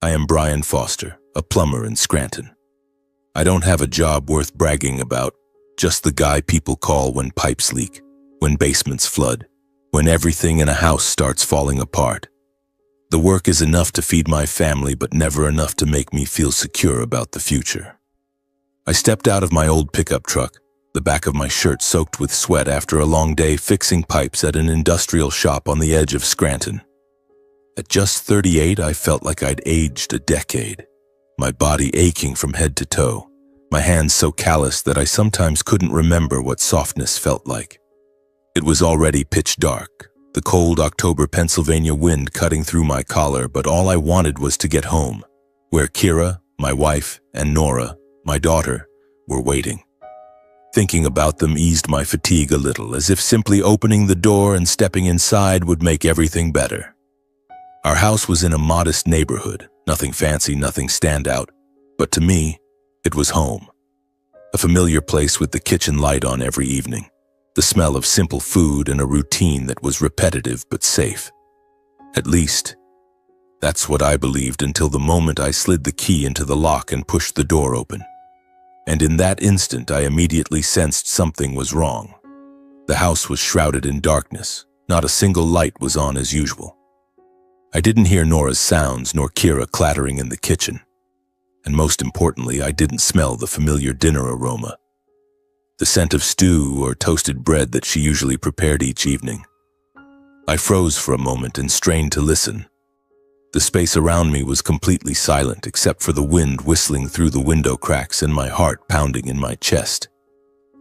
I am Brian Foster, a plumber in Scranton. I don't have a job worth bragging about, just the guy people call when pipes leak, when basements flood, when everything in a house starts falling apart. The work is enough to feed my family, but never enough to make me feel secure about the future. I stepped out of my old pickup truck, the back of my shirt soaked with sweat after a long day fixing pipes at an industrial shop on the edge of Scranton. At just 38, I felt like I'd aged a decade, my body aching from head to toe, my hands so calloused that I sometimes couldn't remember what softness felt like. It was already pitch dark, the cold October Pennsylvania wind cutting through my collar, but all I wanted was to get home, where Kira, my wife, and Nora, my daughter, were waiting. Thinking about them eased my fatigue a little, as if simply opening the door and stepping inside would make everything better. Our house was in a modest neighborhood, nothing fancy, nothing standout, but to me, it was home. A familiar place with the kitchen light on every evening, the smell of simple food and a routine that was repetitive but safe. At least, that's what I believed until the moment I slid the key into the lock and pushed the door open. And in that instant, I immediately sensed something was wrong. The house was shrouded in darkness. Not a single light was on as usual. I didn't hear Nora's sounds nor Kira clattering in the kitchen. And most importantly, I didn't smell the familiar dinner aroma, the scent of stew or toasted bread that she usually prepared each evening. I froze for a moment and strained to listen. The space around me was completely silent except for the wind whistling through the window cracks and my heart pounding in my chest.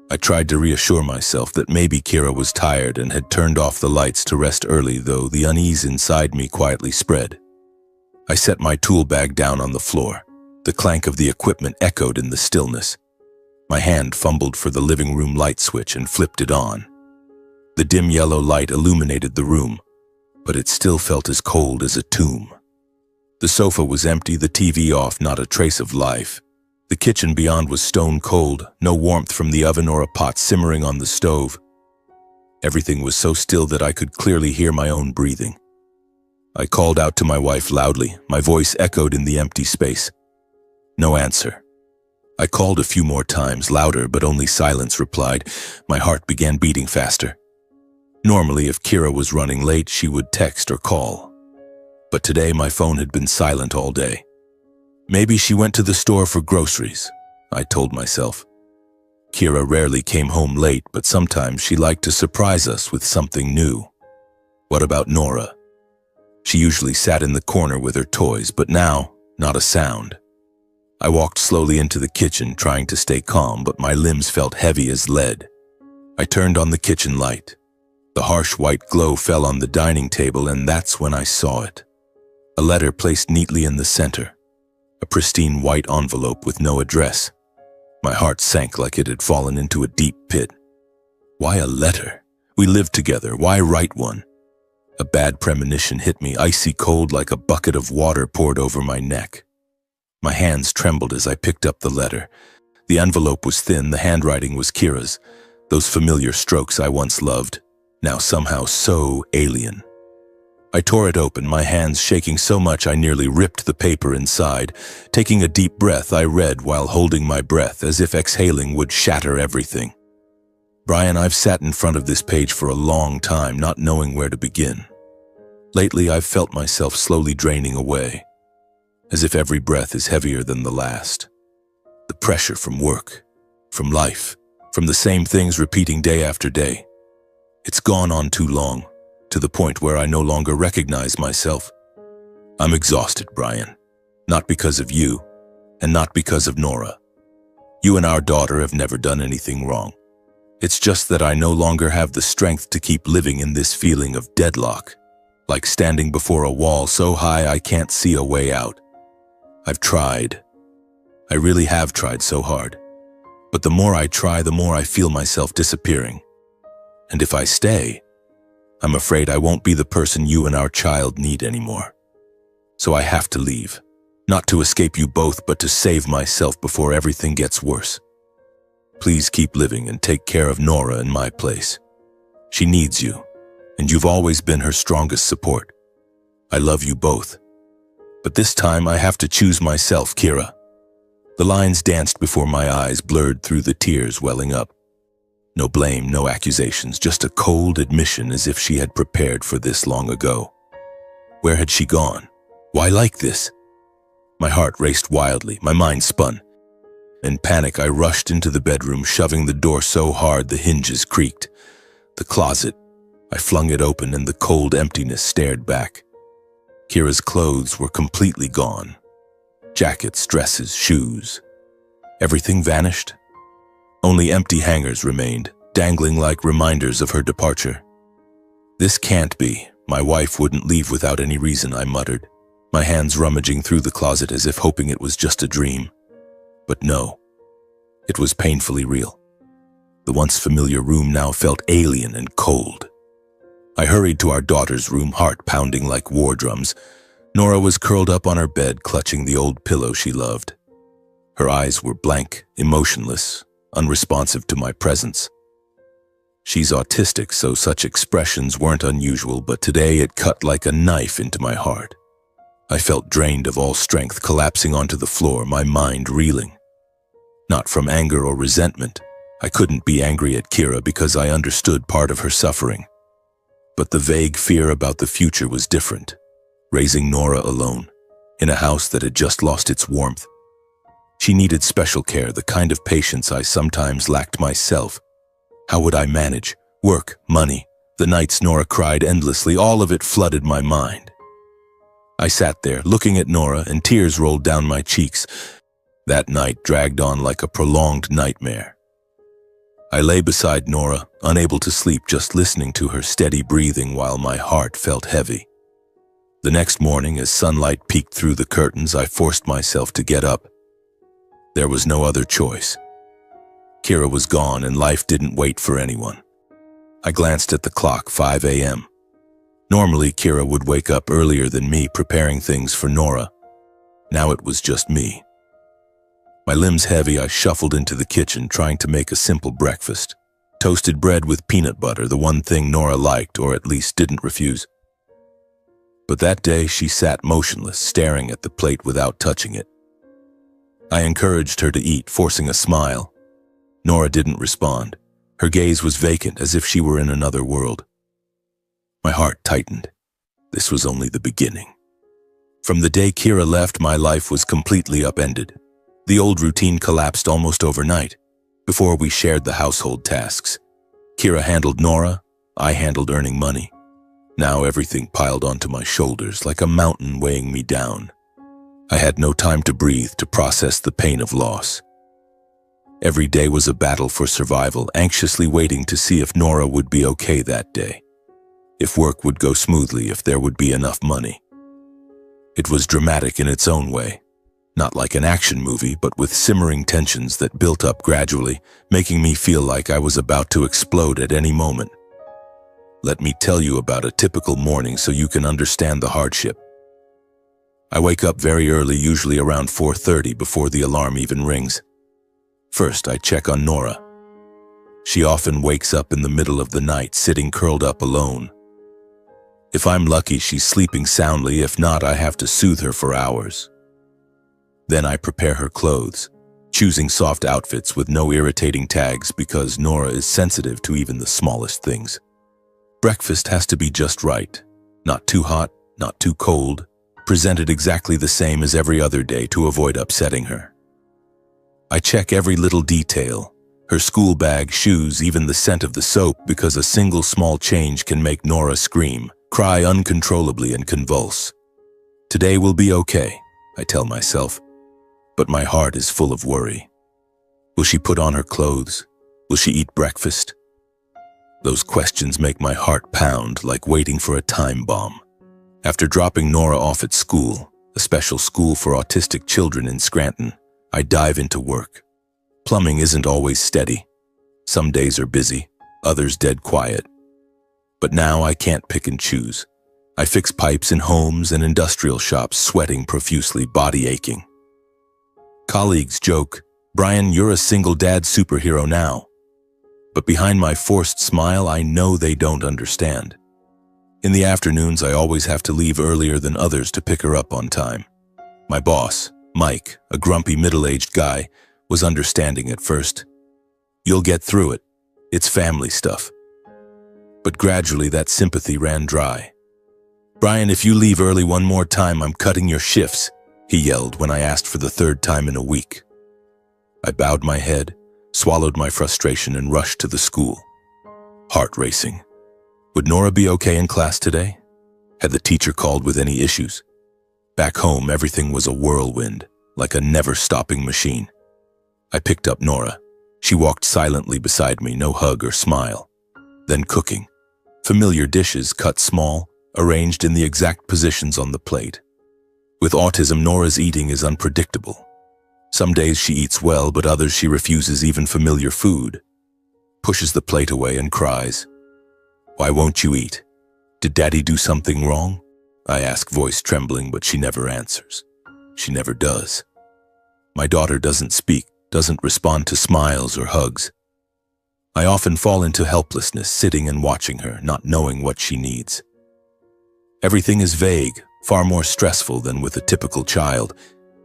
I tried to reassure myself that maybe Kira was tired and had turned off the lights to rest early, though the unease inside me quietly spread. I set my tool bag down on the floor. The clank of the equipment echoed in the stillness. My hand fumbled for the living room light switch and flipped it on. The dim yellow light illuminated the room, but it still felt as cold as a tomb. The sofa was empty, the TV off, not a trace of life. The kitchen beyond was stone cold, no warmth from the oven or a pot simmering on the stove. Everything was so still that I could clearly hear my own breathing. I called out to my wife loudly, my voice echoed in the empty space. No answer. I called a few more times, louder, but only silence replied. My heart began beating faster. Normally, if Kira was running late, she would text or call. But today, my phone had been silent all day. Maybe she went to the store for groceries, I told myself. Kira rarely came home late, but sometimes she liked to surprise us with something new. What about Nora? She usually sat in the corner with her toys, but now, not a sound. I walked slowly into the kitchen, trying to stay calm, but my limbs felt heavy as lead. I turned on the kitchen light. The harsh white glow fell on the dining table, and that's when I saw it. A letter placed neatly in the center. A pristine white envelope with no address. My heart sank like it had fallen into a deep pit. Why a letter? We lived together. Why write one? A bad premonition hit me, icy cold like a bucket of water poured over my neck. My hands trembled as I picked up the letter. The envelope was thin, the handwriting was Kira's. Those familiar strokes I once loved, now somehow so alien. I tore it open, my hands shaking so much I nearly ripped the paper inside. Taking a deep breath, I read while holding my breath, as if exhaling would shatter everything. Brian, I've sat in front of this page for a long time, not knowing where to begin. Lately, I've felt myself slowly draining away, as if every breath is heavier than the last. The pressure from work, from life, from the same things repeating day after day. It's gone on too long, to the point where I no longer recognize myself. I'm exhausted, Brian. Not because of you, and not because of Nora. You and our daughter have never done anything wrong. It's just that I no longer have the strength to keep living in this feeling of deadlock, like standing before a wall so high I can't see a way out. I've tried. I really have tried so hard. But the more I try, the more I feel myself disappearing. And if I stay, I'm afraid I won't be the person you and our child need anymore. So I have to leave, not to escape you both, but to save myself before everything gets worse. Please keep living and take care of Nora in my place. She needs you, and you've always been her strongest support. I love you both. But this time I have to choose myself, Kira. The lines danced before my eyes, blurred through the tears welling up. No blame, no accusations, just a cold admission as if she had prepared for this long ago. Where had she gone? Why like this? My heart raced wildly, my mind spun. In panic, I rushed into the bedroom, shoving the door so hard the hinges creaked. The closet. I flung it open and the cold emptiness stared back. Kira's clothes were completely gone. Jackets, dresses, shoes. Everything vanished. Only empty hangers remained, dangling like reminders of her departure. This can't be. My wife wouldn't leave without any reason, I muttered, my hands rummaging through the closet as if hoping it was just a dream. But no, it was painfully real. The once familiar room now felt alien and cold. I hurried to our daughter's room, heart pounding like war drums. Nora was curled up on her bed, clutching the old pillow she loved. Her eyes were blank, emotionless, unresponsive to my presence. She's autistic, so such expressions weren't unusual, but today it cut like a knife into my heart. I felt drained of all strength, collapsing onto the floor, my mind reeling. Not from anger or resentment. I couldn't be angry at Kira because I understood part of her suffering. But the vague fear about the future was different. Raising Nora alone, in a house that had just lost its warmth. She needed special care, the kind of patience I sometimes lacked myself. How would I manage? Work, money, the nights Nora cried endlessly, all of it flooded my mind. I sat there, looking at Nora, and tears rolled down my cheeks. That night dragged on like a prolonged nightmare. I lay beside Nora, unable to sleep, just listening to her steady breathing while my heart felt heavy. The next morning, as sunlight peeked through the curtains, I forced myself to get up. There was no other choice. Kira was gone and life didn't wait for anyone. I glanced at the clock, 5 a.m. Normally, Kira would wake up earlier than me, preparing things for Nora. Now it was just me. My limbs heavy, I shuffled into the kitchen, trying to make a simple breakfast. Toasted bread with peanut butter, the one thing Nora liked, or at least didn't refuse. But that day, she sat motionless, staring at the plate without touching it. I encouraged her to eat, forcing a smile. Nora didn't respond. Her gaze was vacant, as if she were in another world. My heart tightened. This was only the beginning. From the day Kira left, my life was completely upended. The old routine collapsed almost overnight. Before, we shared the household tasks. Kira handled Nora, I handled earning money. Now everything piled onto my shoulders like a mountain weighing me down. I had no time to breathe, to process the pain of loss. Every day was a battle for survival, anxiously waiting to see if Nora would be okay that day. If work would go smoothly, if there would be enough money. It was dramatic in its own way. Not like an action movie, but with simmering tensions that built up gradually, making me feel like I was about to explode at any moment. Let me tell you about a typical morning so you can understand the hardship. I wake up very early, usually around 4:30, before the alarm even rings. First, I check on Nora. She often wakes up in the middle of the night, sitting curled up alone. If I'm lucky, she's sleeping soundly. If not, I have to soothe her for hours. Then I prepare her clothes, choosing soft outfits with no irritating tags because Nora is sensitive to even the smallest things. Breakfast has to be just right, not too hot, not too cold, presented exactly the same as every other day to avoid upsetting her. I check every little detail, her school bag, shoes, even the scent of the soap, because a single small change can make Nora scream, cry uncontrollably, and convulse. Today will be okay, I tell myself. But my heart is full of worry. Will she put on her clothes? Will she eat breakfast? Those questions make my heart pound like waiting for a time bomb. After dropping Nora off at school, a special school for autistic children in Scranton, I dive into work. Plumbing isn't always steady. Some days are busy, others dead quiet. But now I can't pick and choose. I fix pipes in homes and industrial shops, sweating profusely, body aching. Colleagues joke, "Brian, you're a single dad superhero now." But behind my forced smile, I know they don't understand. In the afternoons, I always have to leave earlier than others to pick her up on time. My boss, Mike, a grumpy middle-aged guy, was understanding at first. "You'll get through it. It's family stuff." But gradually that sympathy ran dry. "Brian, if you leave early one more time, I'm cutting your shifts," he yelled when I asked for the third time in a week. I bowed my head, swallowed my frustration, and rushed to the school. Heart racing. Would Nora be okay in class today? Had the teacher called with any issues? Back home, everything was a whirlwind, like a never-stopping machine. I picked up Nora. She walked silently beside me, no hug or smile. Then cooking. Familiar dishes cut small, arranged in the exact positions on the plate. With autism, Nora's eating is unpredictable. Some days she eats well, but others she refuses even familiar food. Pushes the plate away and cries. "Why won't you eat? Did Daddy do something wrong?" I ask, voice trembling, but she never answers. She never does. My daughter doesn't speak, doesn't respond to smiles or hugs. I often fall into helplessness, sitting and watching her, not knowing what she needs. Everything is vague, far more stressful than with a typical child.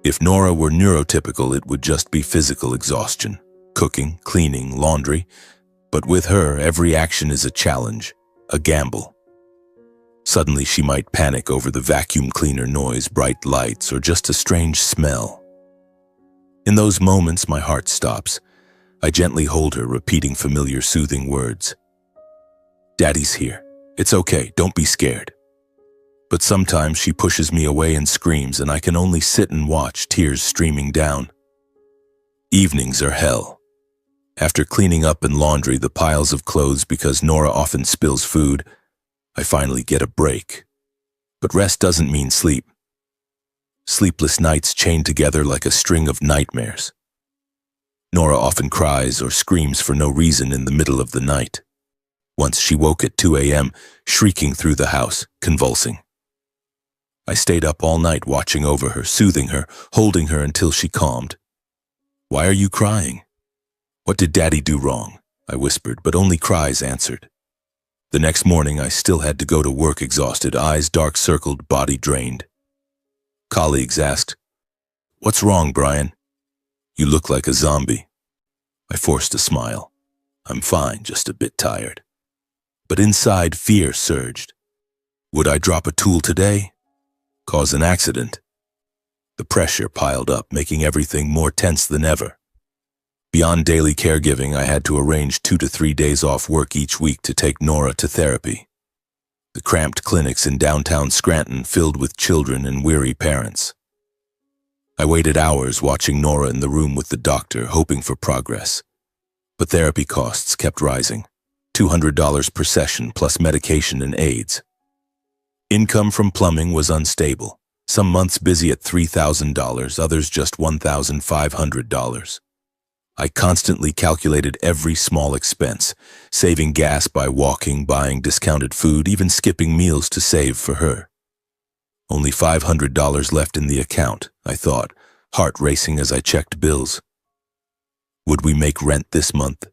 If Nora were neurotypical, it would just be physical exhaustion, cooking, cleaning, laundry. But with her, every action is a challenge, a gamble. Suddenly she might panic over the vacuum cleaner noise, bright lights, or just a strange smell. In those moments, my heart stops. I gently hold her, repeating familiar soothing words. "Daddy's here. It's okay, don't be scared." But sometimes she pushes me away and screams, and I can only sit and watch, tears streaming down. Evenings are hell. After cleaning up and laundry the piles of clothes because Nora often spills food, I finally get a break. But rest doesn't mean sleep. Sleepless nights chained together like a string of nightmares. Nora often cries or screams for no reason in the middle of the night. Once she woke at 2 a.m., shrieking through the house, convulsing. I stayed up all night watching over her, soothing her, holding her until she calmed. "Why are you crying?" "What did Daddy do wrong?" I whispered, but only cries answered. The next morning, I still had to go to work exhausted, eyes dark-circled, body drained. Colleagues asked, "What's wrong, Brian? You look like a zombie." I forced a smile. "I'm fine, just a bit tired." But inside, fear surged. Would I drop a tool today? Cause an accident? The pressure piled up, making everything more tense than ever. Beyond daily caregiving, I had to arrange 2 to 3 days off work each week to take Nora to therapy. The cramped clinics in downtown Scranton filled with children and weary parents. I waited hours watching Nora in the room with the doctor, hoping for progress. But therapy costs kept rising. $200 per session plus medication and aids. Income from plumbing was unstable. Some months busy at $3,000, others just $1,500. I constantly calculated every small expense, saving gas by walking, buying discounted food, even skipping meals to save for her. Only $500 left in the account, I thought, heart racing as I checked bills. Would we make rent this month?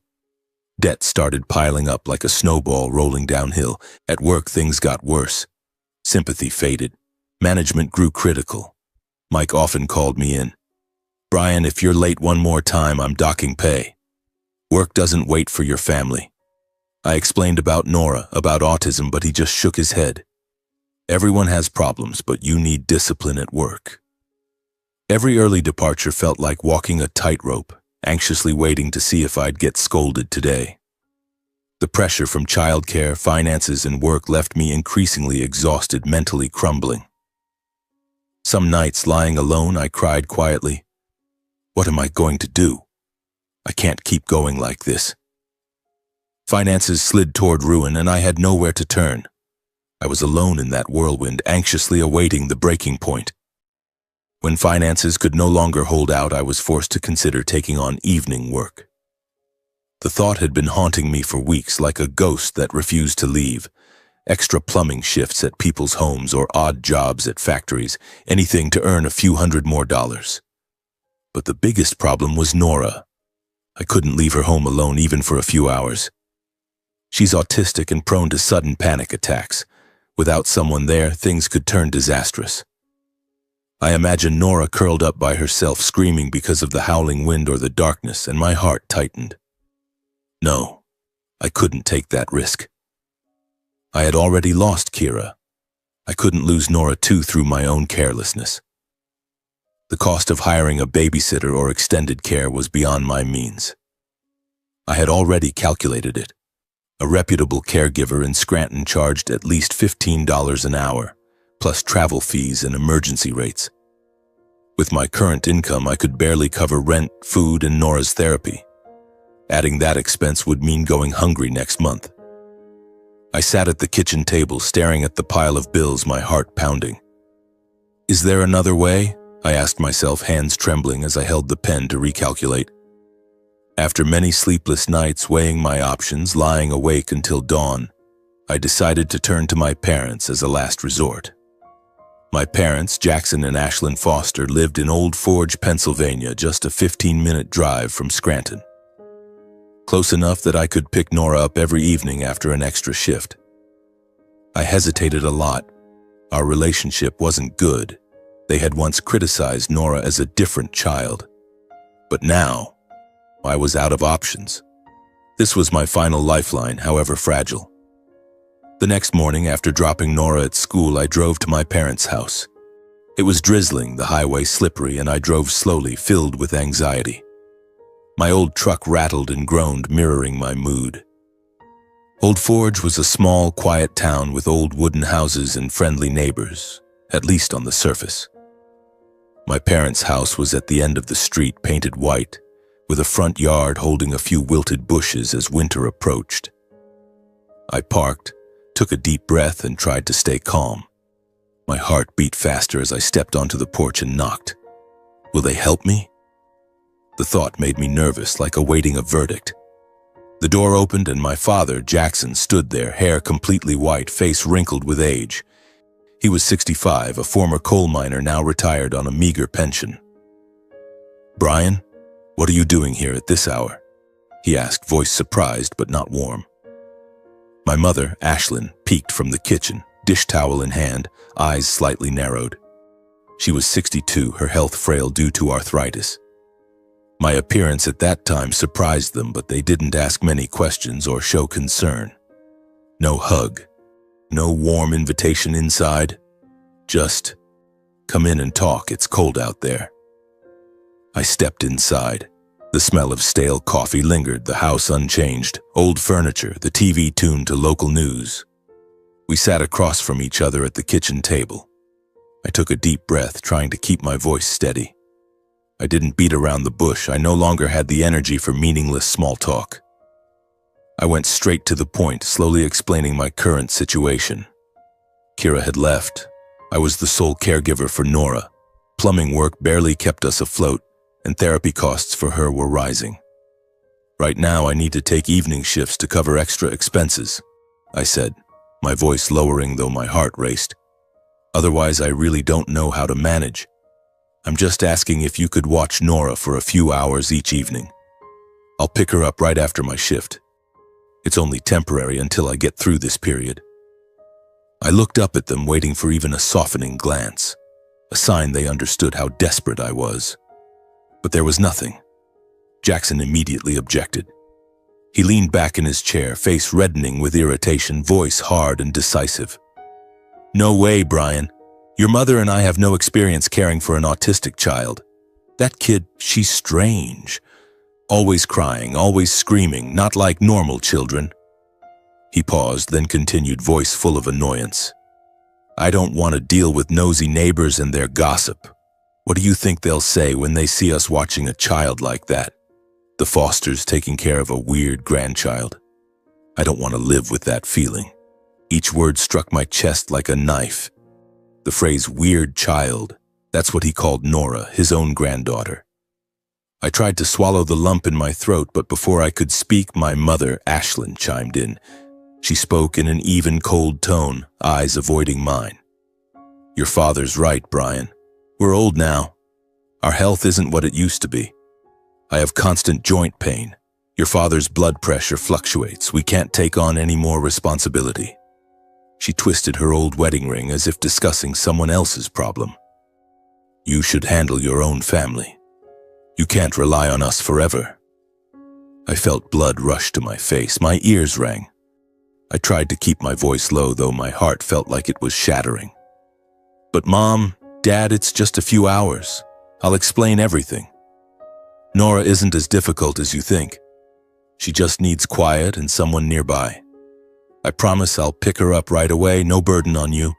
Debt started piling up like a snowball rolling downhill. At work, things got worse. Sympathy faded. Management grew critical. Mike often called me in. "Brian, if you're late one more time, I'm docking pay. Work doesn't wait for your family." I explained about Nora, about autism, but he just shook his head. "Everyone has problems, but you need discipline at work." Every early departure felt like walking a tightrope, anxiously waiting to see if I'd get scolded today. The pressure from childcare, finances, and work left me increasingly exhausted, mentally crumbling. Some nights, lying alone, I cried quietly. What am I going to do? I can't keep going like this. Finances slid toward ruin, and I had nowhere to turn. I was alone in that whirlwind, anxiously awaiting the breaking point. When finances could no longer hold out, I was forced to consider taking on evening work. The thought had been haunting me for weeks, like a ghost that refused to leave. Extra plumbing shifts at people's homes or odd jobs at factories, anything to earn a few $100 more. But the biggest problem was Nora. I couldn't leave her home alone even for a few hours. She's autistic and prone to sudden panic attacks. Without someone there, things could turn disastrous. I imagined Nora curled up by herself screaming because of the howling wind or the darkness, and my heart tightened. No, I couldn't take that risk. I had already lost Kira. I couldn't lose Nora too through my own carelessness. The cost of hiring a babysitter or extended care was beyond my means. I had already calculated it. A reputable caregiver in Scranton charged at least $15 an hour, plus travel fees and emergency rates. With my current income, I could barely cover rent, food, and Nora's therapy. Adding that expense would mean going hungry next month. I sat at the kitchen table staring at the pile of bills, my heart pounding. Is there another way? I asked myself, hands trembling as I held the pen to recalculate. After many sleepless nights weighing my options, lying awake until dawn, I decided to turn to my parents as a last resort. My parents, Jackson and Ashlyn Foster, lived in Old Forge, Pennsylvania, just a 15-minute drive from Scranton. Close enough that I could pick Nora up every evening after an extra shift. I hesitated a lot. Our relationship wasn't good. They had once criticized Nora as a different child. But now, I was out of options. This was my final lifeline, however fragile. The next morning, after dropping Nora at school, I drove to my parents' house. It was drizzling, the highway slippery, and I drove slowly, filled with anxiety. My old truck rattled and groaned, mirroring my mood. Old Forge was a small, quiet town with old wooden houses and friendly neighbors, at least on the surface. My parents' house was at the end of the street, painted white, with a front yard holding a few wilted bushes as winter approached. I parked, took a deep breath, and tried to stay calm. My heart beat faster as I stepped onto the porch and knocked. Will they help me? The thought made me nervous, like awaiting a verdict. The door opened and my father, Jackson, stood there, hair completely white, face wrinkled with age. He was 65, a former coal miner now retired on a meager pension. "Brian, what are you doing here at this hour?" he asked, voice surprised but not warm. My mother, Ashlyn, peeked from the kitchen, dish towel in hand, eyes slightly narrowed. She was 62, her health frail due to arthritis. My appearance at that time surprised them, but they didn't ask many questions or show concern. No hug, no warm invitation inside. Just, "Come in and talk, it's cold out there." I stepped inside. The smell of stale coffee lingered, the house unchanged, old furniture, the TV tuned to local news. We sat across from each other at the kitchen table. I took a deep breath, trying to keep my voice steady. I didn't beat around the bush. I no longer had the energy for meaningless small talk. I went straight to the point, slowly explaining my current situation. Kira had left. I was the sole caregiver for Nora. Plumbing work barely kept us afloat, and therapy costs for her were rising. Right now, I need to take evening shifts to cover extra expenses, I said, my voice lowering though my heart raced. Otherwise, I really don't know how to manage. I'm just asking if you could watch Nora for a few hours each evening. I'll pick her up right after my shift. It's only temporary until I get through this period. I looked up at them, waiting for even a softening glance, a sign they understood how desperate I was. But there was nothing. Jackson immediately objected. He leaned back in his chair, face reddening with irritation, voice hard and decisive. "No way, Brian. Your mother and I have no experience caring for an autistic child. That kid, she's strange. Always crying, always screaming, not like normal children." He paused, then continued, voice full of annoyance. "I don't want to deal with nosy neighbors and their gossip. What do you think they'll say when they see us watching a child like that? The Fosters taking care of a weird grandchild. I don't want to live with that feeling." Each word struck my chest like a knife. The phrase "weird child," that's what he called Nora, his own granddaughter. I tried to swallow the lump in my throat, but before I could speak, my mother, Ashlyn, chimed in. She spoke in an even, cold tone, eyes avoiding mine. "Your father's right, Brian. We're old now. Our health isn't what it used to be. I have constant joint pain. Your father's blood pressure fluctuates. We can't take on any more responsibility." She twisted her old wedding ring as if discussing someone else's problem. You should handle your own family. You can't rely on us forever. I felt blood rush to my face. My ears rang. I tried to keep my voice low, though my heart felt like it was shattering. But Mom, Dad, it's just a few hours. I'll explain everything. Nora isn't as difficult as you think. She just needs quiet and someone nearby. I promise I'll pick her up right away, no burden on you.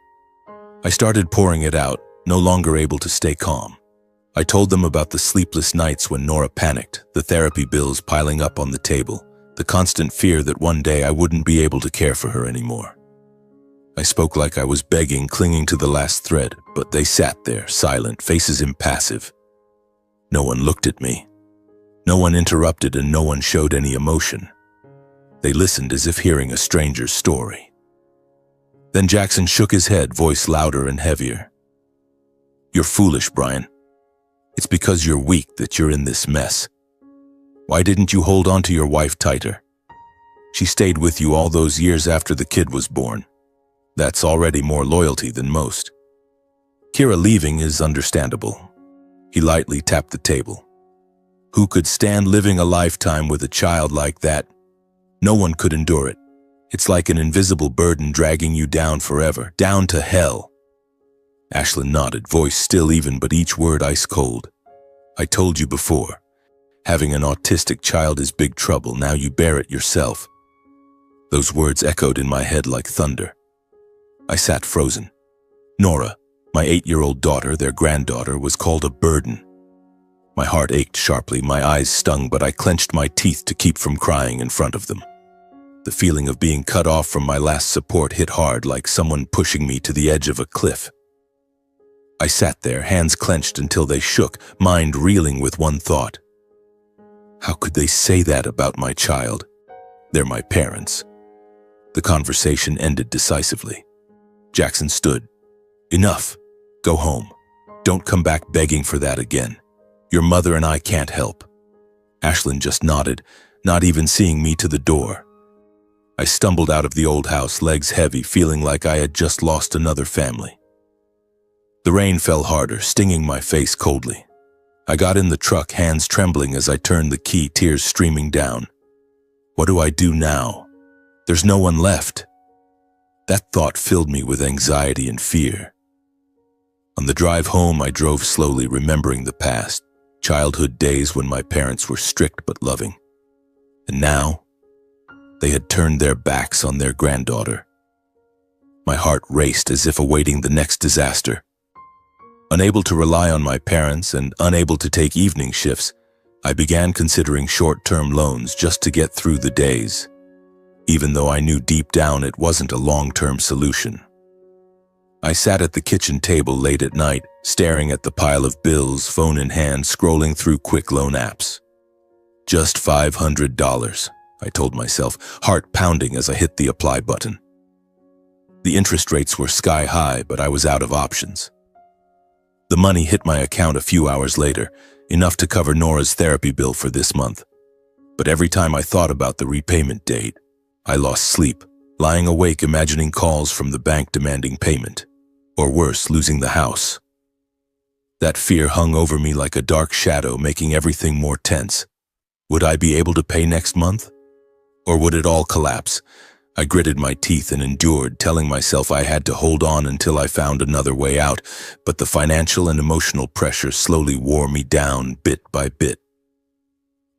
I started pouring it out, no longer able to stay calm. I told them about the sleepless nights when Nora panicked, the therapy bills piling up on the table, the constant fear that one day I wouldn't be able to care for her anymore. I spoke like I was begging, clinging to the last thread, but they sat there, silent, faces impassive. No one looked at me. No one interrupted and no one showed any emotion. They listened as if hearing a stranger's story. Then Jackson shook his head, voice louder and heavier. You're foolish, Brian. It's because you're weak that you're in this mess. Why didn't you hold on to your wife tighter? She stayed with you all those years after the kid was born. That's already more loyalty than most. Kira leaving is understandable. He lightly tapped the table. Who could stand living a lifetime with a child like that? No one could endure it. It's like an invisible burden dragging you down forever, down to hell. Ashlyn nodded, voice still even but each word ice cold. I told you before. Having an autistic child is big trouble. Now you bear it yourself. Those words echoed in my head like thunder. I sat frozen. Nora, my 8-year-old daughter, their granddaughter, was called a burden. My heart ached sharply, my eyes stung, but I clenched my teeth to keep from crying in front of them. The feeling of being cut off from my last support hit hard, like someone pushing me to the edge of a cliff. I sat there, hands clenched until they shook, mind reeling with one thought. How could they say that about my child? They're my parents. The conversation ended decisively. Jackson stood. Enough. Go home. Don't come back begging for that again. Your mother and I can't help. Ashlyn just nodded, not even seeing me to the door. I stumbled out of the old house, legs heavy, feeling like I had just lost another family. The rain fell harder, stinging my face coldly. I got in the truck, hands trembling as I turned the key, tears streaming down. What do I do now? There's no one left. That thought filled me with anxiety and fear. On the drive home, I drove slowly, remembering the past, childhood days when my parents were strict but loving. And now, they had turned their backs on their granddaughter. My heart raced as if awaiting the next disaster. Unable to rely on my parents and unable to take evening shifts, I began considering short-term loans just to get through the days, even though I knew deep down it wasn't a long-term solution. I sat at the kitchen table late at night, staring at the pile of bills, phone in hand, scrolling through quick loan apps. Just $500, I told myself, heart pounding as I hit the apply button. The interest rates were sky high, but I was out of options. The money hit my account a few hours later, enough to cover Nora's therapy bill for this month. But every time I thought about the repayment date, I lost sleep, lying awake imagining calls from the bank demanding payment, or worse, losing the house. That fear hung over me like a dark shadow, making everything more tense. Would I be able to pay next month? Or would it all collapse? I gritted my teeth and endured, telling myself I had to hold on until I found another way out, but the financial and emotional pressure slowly wore me down bit by bit.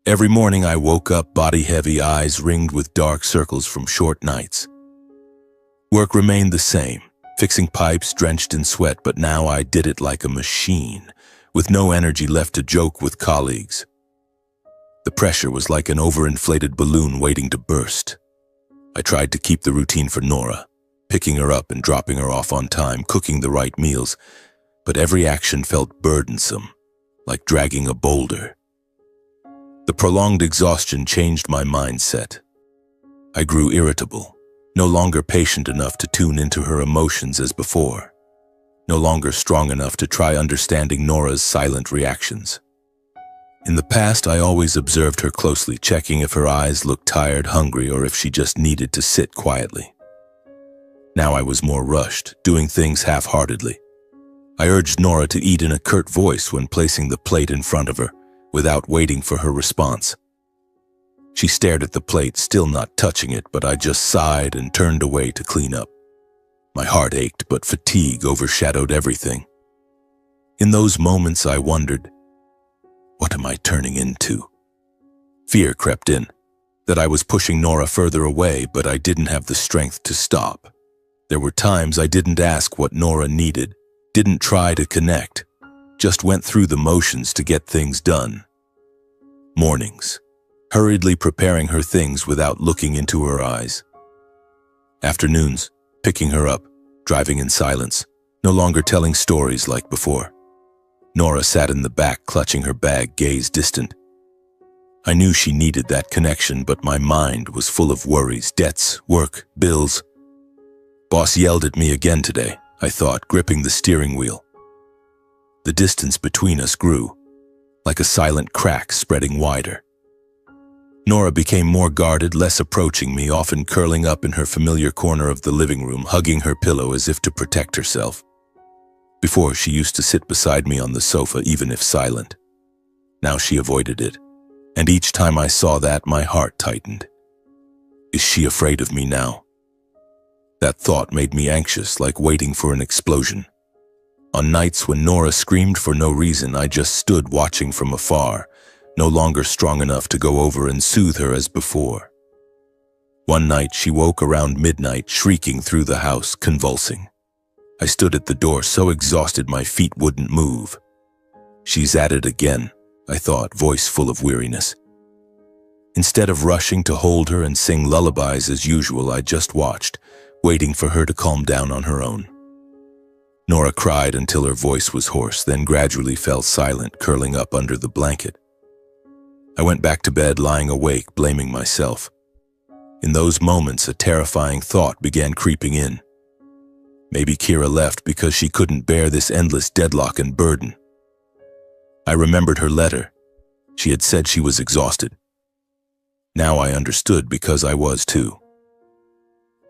Every morning I woke up, body heavy, eyes ringed with dark circles from short nights. Work remained the same, fixing pipes drenched in sweat, but now I did it like a machine, with no energy left to joke with colleagues. The pressure was like an overinflated balloon waiting to burst. I tried to keep the routine for Nora, picking her up and dropping her off on time, cooking the right meals, but every action felt burdensome, like dragging a boulder. The prolonged exhaustion changed my mindset. I grew irritable, no longer patient enough to tune into her emotions as before, no longer strong enough to try understanding Nora's silent reactions. In the past, I always observed her closely, checking if her eyes looked tired, hungry, or if she just needed to sit quietly. Now I was more rushed, doing things half-heartedly. I urged Nora to eat in a curt voice when placing the plate in front of her, without waiting for her response. She stared at the plate, still not touching it, but I just sighed and turned away to clean up. My heart ached, but fatigue overshadowed everything. In those moments I wondered, what am I turning into? Fear crept in, that I was pushing Nora further away, but I didn't have the strength to stop. There were times I didn't ask what Nora needed, didn't try to connect, just went through the motions to get things done. Mornings, hurriedly preparing her things without looking into her eyes. Afternoons, picking her up, driving in silence, no longer telling stories like before. Nora sat in the back, clutching her bag, gaze distant. I knew she needed that connection, but my mind was full of worries, debts, work, bills. Boss yelled at me again today, I thought, gripping the steering wheel. The distance between us grew, like a silent crack spreading wider. Nora became more guarded, less approaching me, often curling up in her familiar corner of the living room, hugging her pillow as if to protect herself. Before, she used to sit beside me on the sofa, even if silent. Now she avoided it, and each time I saw that, my heart tightened. Is she afraid of me now? That thought made me anxious, like waiting for an explosion. On nights when Nora screamed for no reason, I just stood watching from afar, no longer strong enough to go over and soothe her as before. One night she woke around midnight, shrieking through the house, convulsing. I stood at the door, so exhausted my feet wouldn't move. She's at it again, I thought, voice full of weariness. Instead of rushing to hold her and sing lullabies as usual, I just watched, waiting for her to calm down on her own. Nora cried until her voice was hoarse, then gradually fell silent, curling up under the blanket. I went back to bed, lying awake, blaming myself. In those moments, a terrifying thought began creeping in. Maybe Kira left because she couldn't bear this endless deadlock and burden. I remembered her letter. She had said she was exhausted. Now I understood, because I was too.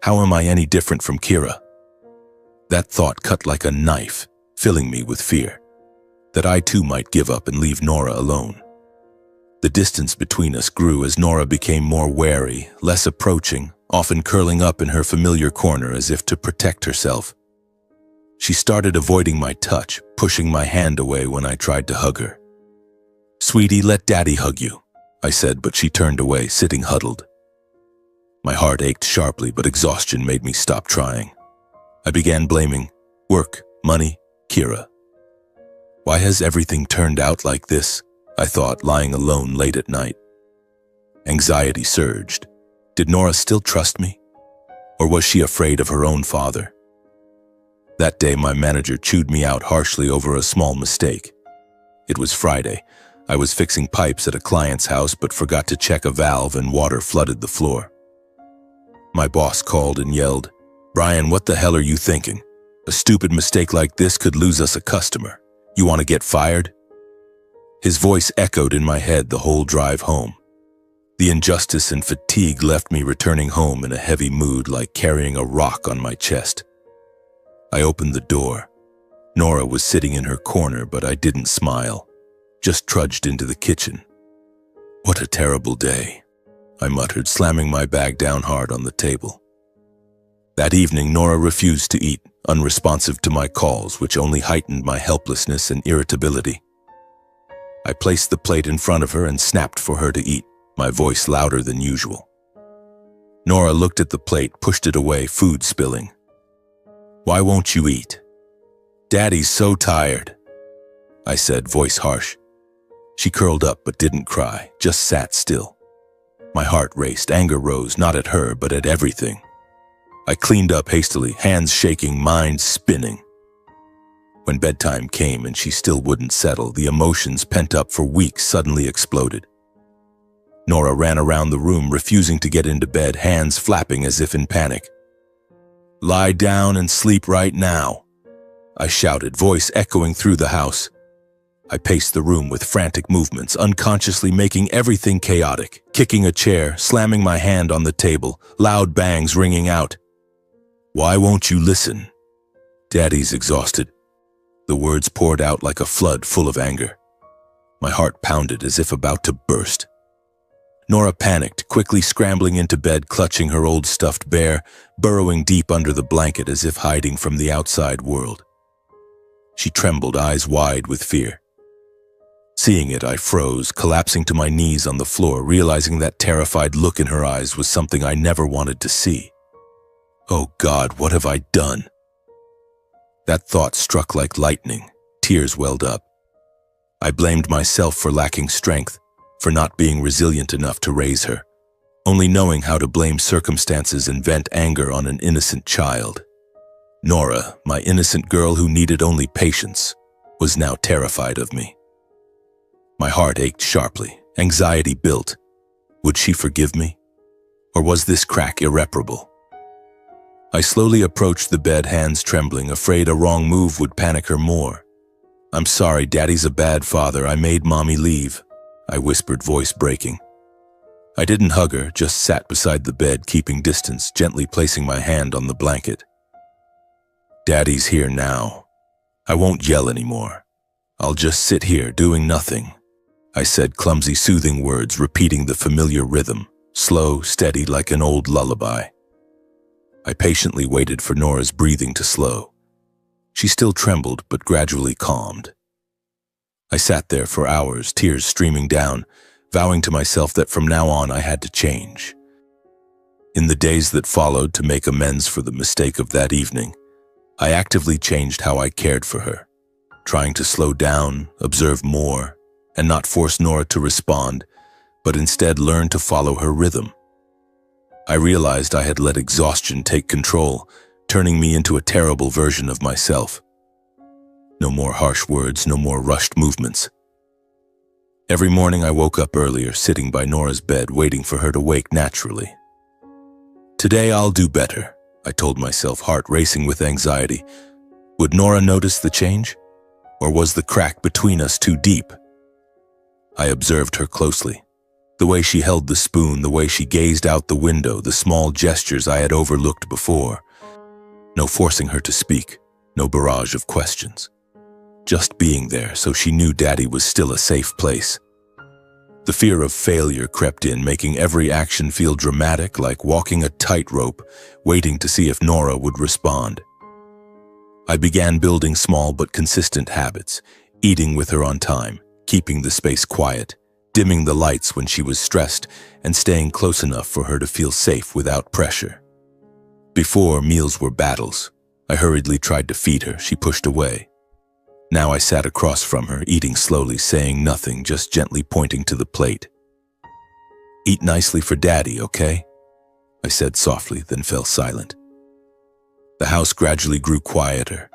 How am I any different from Kira? That thought cut like a knife, filling me with fear, that I too might give up and leave Nora alone. The distance between us grew as Nora became more wary, less approaching, often curling up in her familiar corner as if to protect herself. She started avoiding my touch, pushing my hand away when I tried to hug her. "Sweetie, let Daddy hug you," I said, but she turned away, sitting huddled. My heart ached sharply, but exhaustion made me stop trying. I began blaming work, money, Kira. Why has everything turned out like this? I thought, lying alone late at night. Anxiety surged. Did Nora still trust me? Or was she afraid of her own father? That day, my manager chewed me out harshly over a small mistake. It was Friday. I was fixing pipes at a client's house but forgot to check a valve, and water flooded the floor. My boss called and yelled, "Brian, what the hell are you thinking? A stupid mistake like this could lose us a customer. You want to get fired?" His voice echoed in my head the whole drive home. The injustice and fatigue left me returning home in a heavy mood, like carrying a rock on my chest. I opened the door. Nora was sitting in her corner, but I didn't smile, just trudged into the kitchen. "What a terrible day," I muttered, slamming my bag down hard on the table. That evening, Nora refused to eat, unresponsive to my calls, which only heightened my helplessness and irritability. I placed the plate in front of her and snapped for her to eat, my voice louder than usual. Nora looked at the plate, pushed it away, food spilling. "Why won't you eat?" "Daddy's so tired," I said, voice harsh. She curled up but didn't cry, just sat still. My heart raced, anger rose, not at her, but at everything. I cleaned up hastily, hands shaking, mind spinning. When bedtime came and she still wouldn't settle, the emotions pent up for weeks suddenly exploded. Nora ran around the room, refusing to get into bed, hands flapping as if in panic. "Lie down and sleep right now," I shouted, voice echoing through the house. I paced the room with frantic movements, unconsciously making everything chaotic, kicking a chair, slamming my hand on the table, loud bangs ringing out. Why won't you listen? Daddy's exhausted. The words poured out like a flood full of anger. My heart pounded as if about to burst. Nora panicked, quickly scrambling into bed, clutching her old stuffed bear, burrowing deep under the blanket as if hiding from the outside world. She trembled, eyes wide with fear. Seeing it, I froze, collapsing to my knees on the floor, realizing that terrified look in her eyes was something I never wanted to see. Oh God, what have I done? That thought struck like lightning. Tears welled up. I blamed myself for lacking strength, for not being resilient enough to raise her, only knowing how to blame circumstances and vent anger on an innocent child. Nora, my innocent girl who needed only patience, was now terrified of me. My heart ached sharply. Anxiety built. Would she forgive me? Or was this crack irreparable? I slowly approached the bed, hands trembling, afraid a wrong move would panic her more. I'm sorry, Daddy's a bad father. I made Mommy leave, I whispered, voice breaking. I didn't hug her, just sat beside the bed, keeping distance, gently placing my hand on the blanket. Daddy's here now. I won't yell anymore. I'll just sit here doing nothing, I said, clumsy, soothing words, repeating the familiar rhythm, slow, steady, like an old lullaby. I patiently waited for Nora's breathing to slow. She still trembled, but gradually calmed. I sat there for hours, tears streaming down, vowing to myself that from now on I had to change. In the days that followed, to make amends for the mistake of that evening, I actively changed how I cared for her, trying to slow down, observe more, and not force Nora to respond, but instead learn to follow her rhythm. I realized I had let exhaustion take control, turning me into a terrible version of myself. No more harsh words, no more rushed movements. Every morning I woke up earlier, sitting by Nora's bed, waiting for her to wake naturally. Today I'll do better, I told myself, heart racing with anxiety. Would Nora notice the change? Or was the crack between us too deep? I observed her closely. The way she held the spoon, the way she gazed out the window, the small gestures I had overlooked before. No forcing her to speak, no barrage of questions. Just being there so she knew Daddy was still a safe place. The fear of failure crept in, making every action feel dramatic, like walking a tightrope, waiting to see if Nora would respond. I began building small but consistent habits, eating with her on time, keeping the space quiet, dimming the lights when she was stressed, and staying close enough for her to feel safe without pressure. Before, meals were battles. I hurriedly tried to feed her. She pushed away. Now I sat across from her, eating slowly, saying nothing, just gently pointing to the plate. Eat nicely for Daddy, okay? I said softly, then fell silent. The house gradually grew quieter.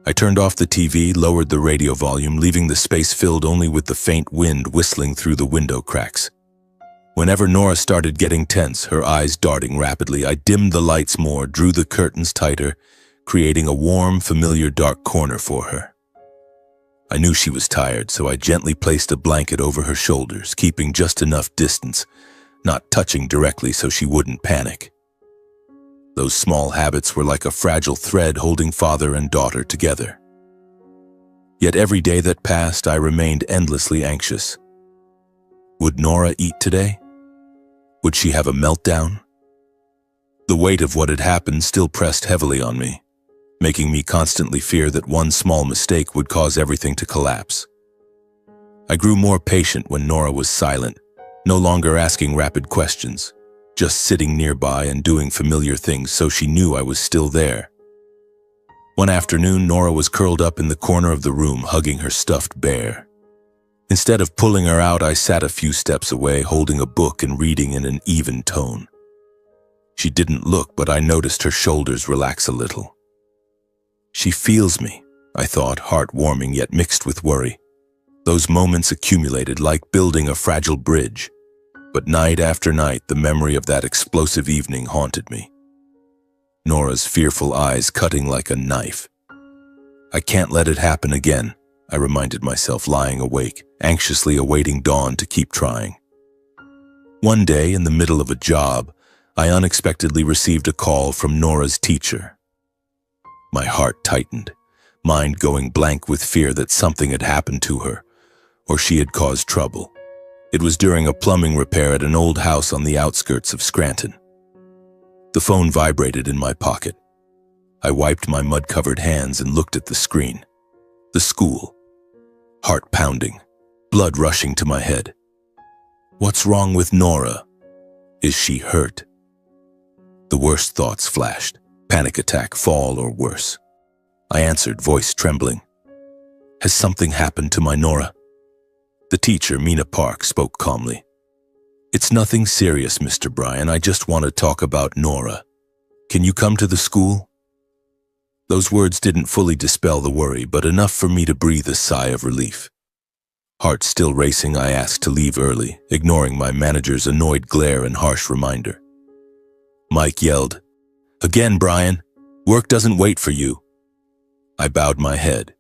I turned off the TV, lowered the radio volume, leaving the space filled only with the faint wind whistling through the window cracks. Whenever Nora started getting tense, her eyes darting rapidly, I dimmed the lights more, drew the curtains tighter, creating a warm, familiar dark corner for her. I knew she was tired, so I gently placed a blanket over her shoulders, keeping just enough distance, not touching directly so she wouldn't panic. Those small habits were like a fragile thread holding father and daughter together. Yet every day that passed, I remained endlessly anxious. Would Nora eat today? Would she have a meltdown? The weight of what had happened still pressed heavily on me, making me constantly fear that one small mistake would cause everything to collapse. I grew more patient when Nora was silent, no longer asking rapid questions, just sitting nearby and doing familiar things so she knew I was still there. One afternoon, Nora was curled up in the corner of the room, hugging her stuffed bear. Instead of pulling her out, I sat a few steps away, holding a book and reading in an even tone. She didn't look, but I noticed her shoulders relax a little. She feels me, I thought, heart warming yet mixed with worry. Those moments accumulated like building a fragile bridge. But night after night, the memory of that explosive evening haunted me. Nora's fearful eyes cutting like a knife. I can't let it happen again, I reminded myself, lying awake, anxiously awaiting dawn to keep trying. One day, in the middle of a job, I unexpectedly received a call from Nora's teacher. My heart tightened, mind going blank with fear that something had happened to her, or she had caused trouble. It was during a plumbing repair at an old house on the outskirts of Scranton. The phone vibrated in my pocket. I wiped my mud-covered hands and looked at the screen. The school. Heart pounding, blood rushing to my head. What's wrong with Nora? Is she hurt? The worst thoughts flashed. Panic attack, fall, or worse. I answered, voice trembling. Has something happened to my Nora? The teacher, Mina Park, spoke calmly. It's nothing serious, Mr. Bryan. I just want to talk about Nora. Can you come to the school? Those words didn't fully dispel the worry, but enough for me to breathe a sigh of relief. Heart still racing, I asked to leave early, ignoring my manager's annoyed glare and harsh reminder. Mike yelled, Again, Bryan. Work doesn't wait for you. I bowed my head.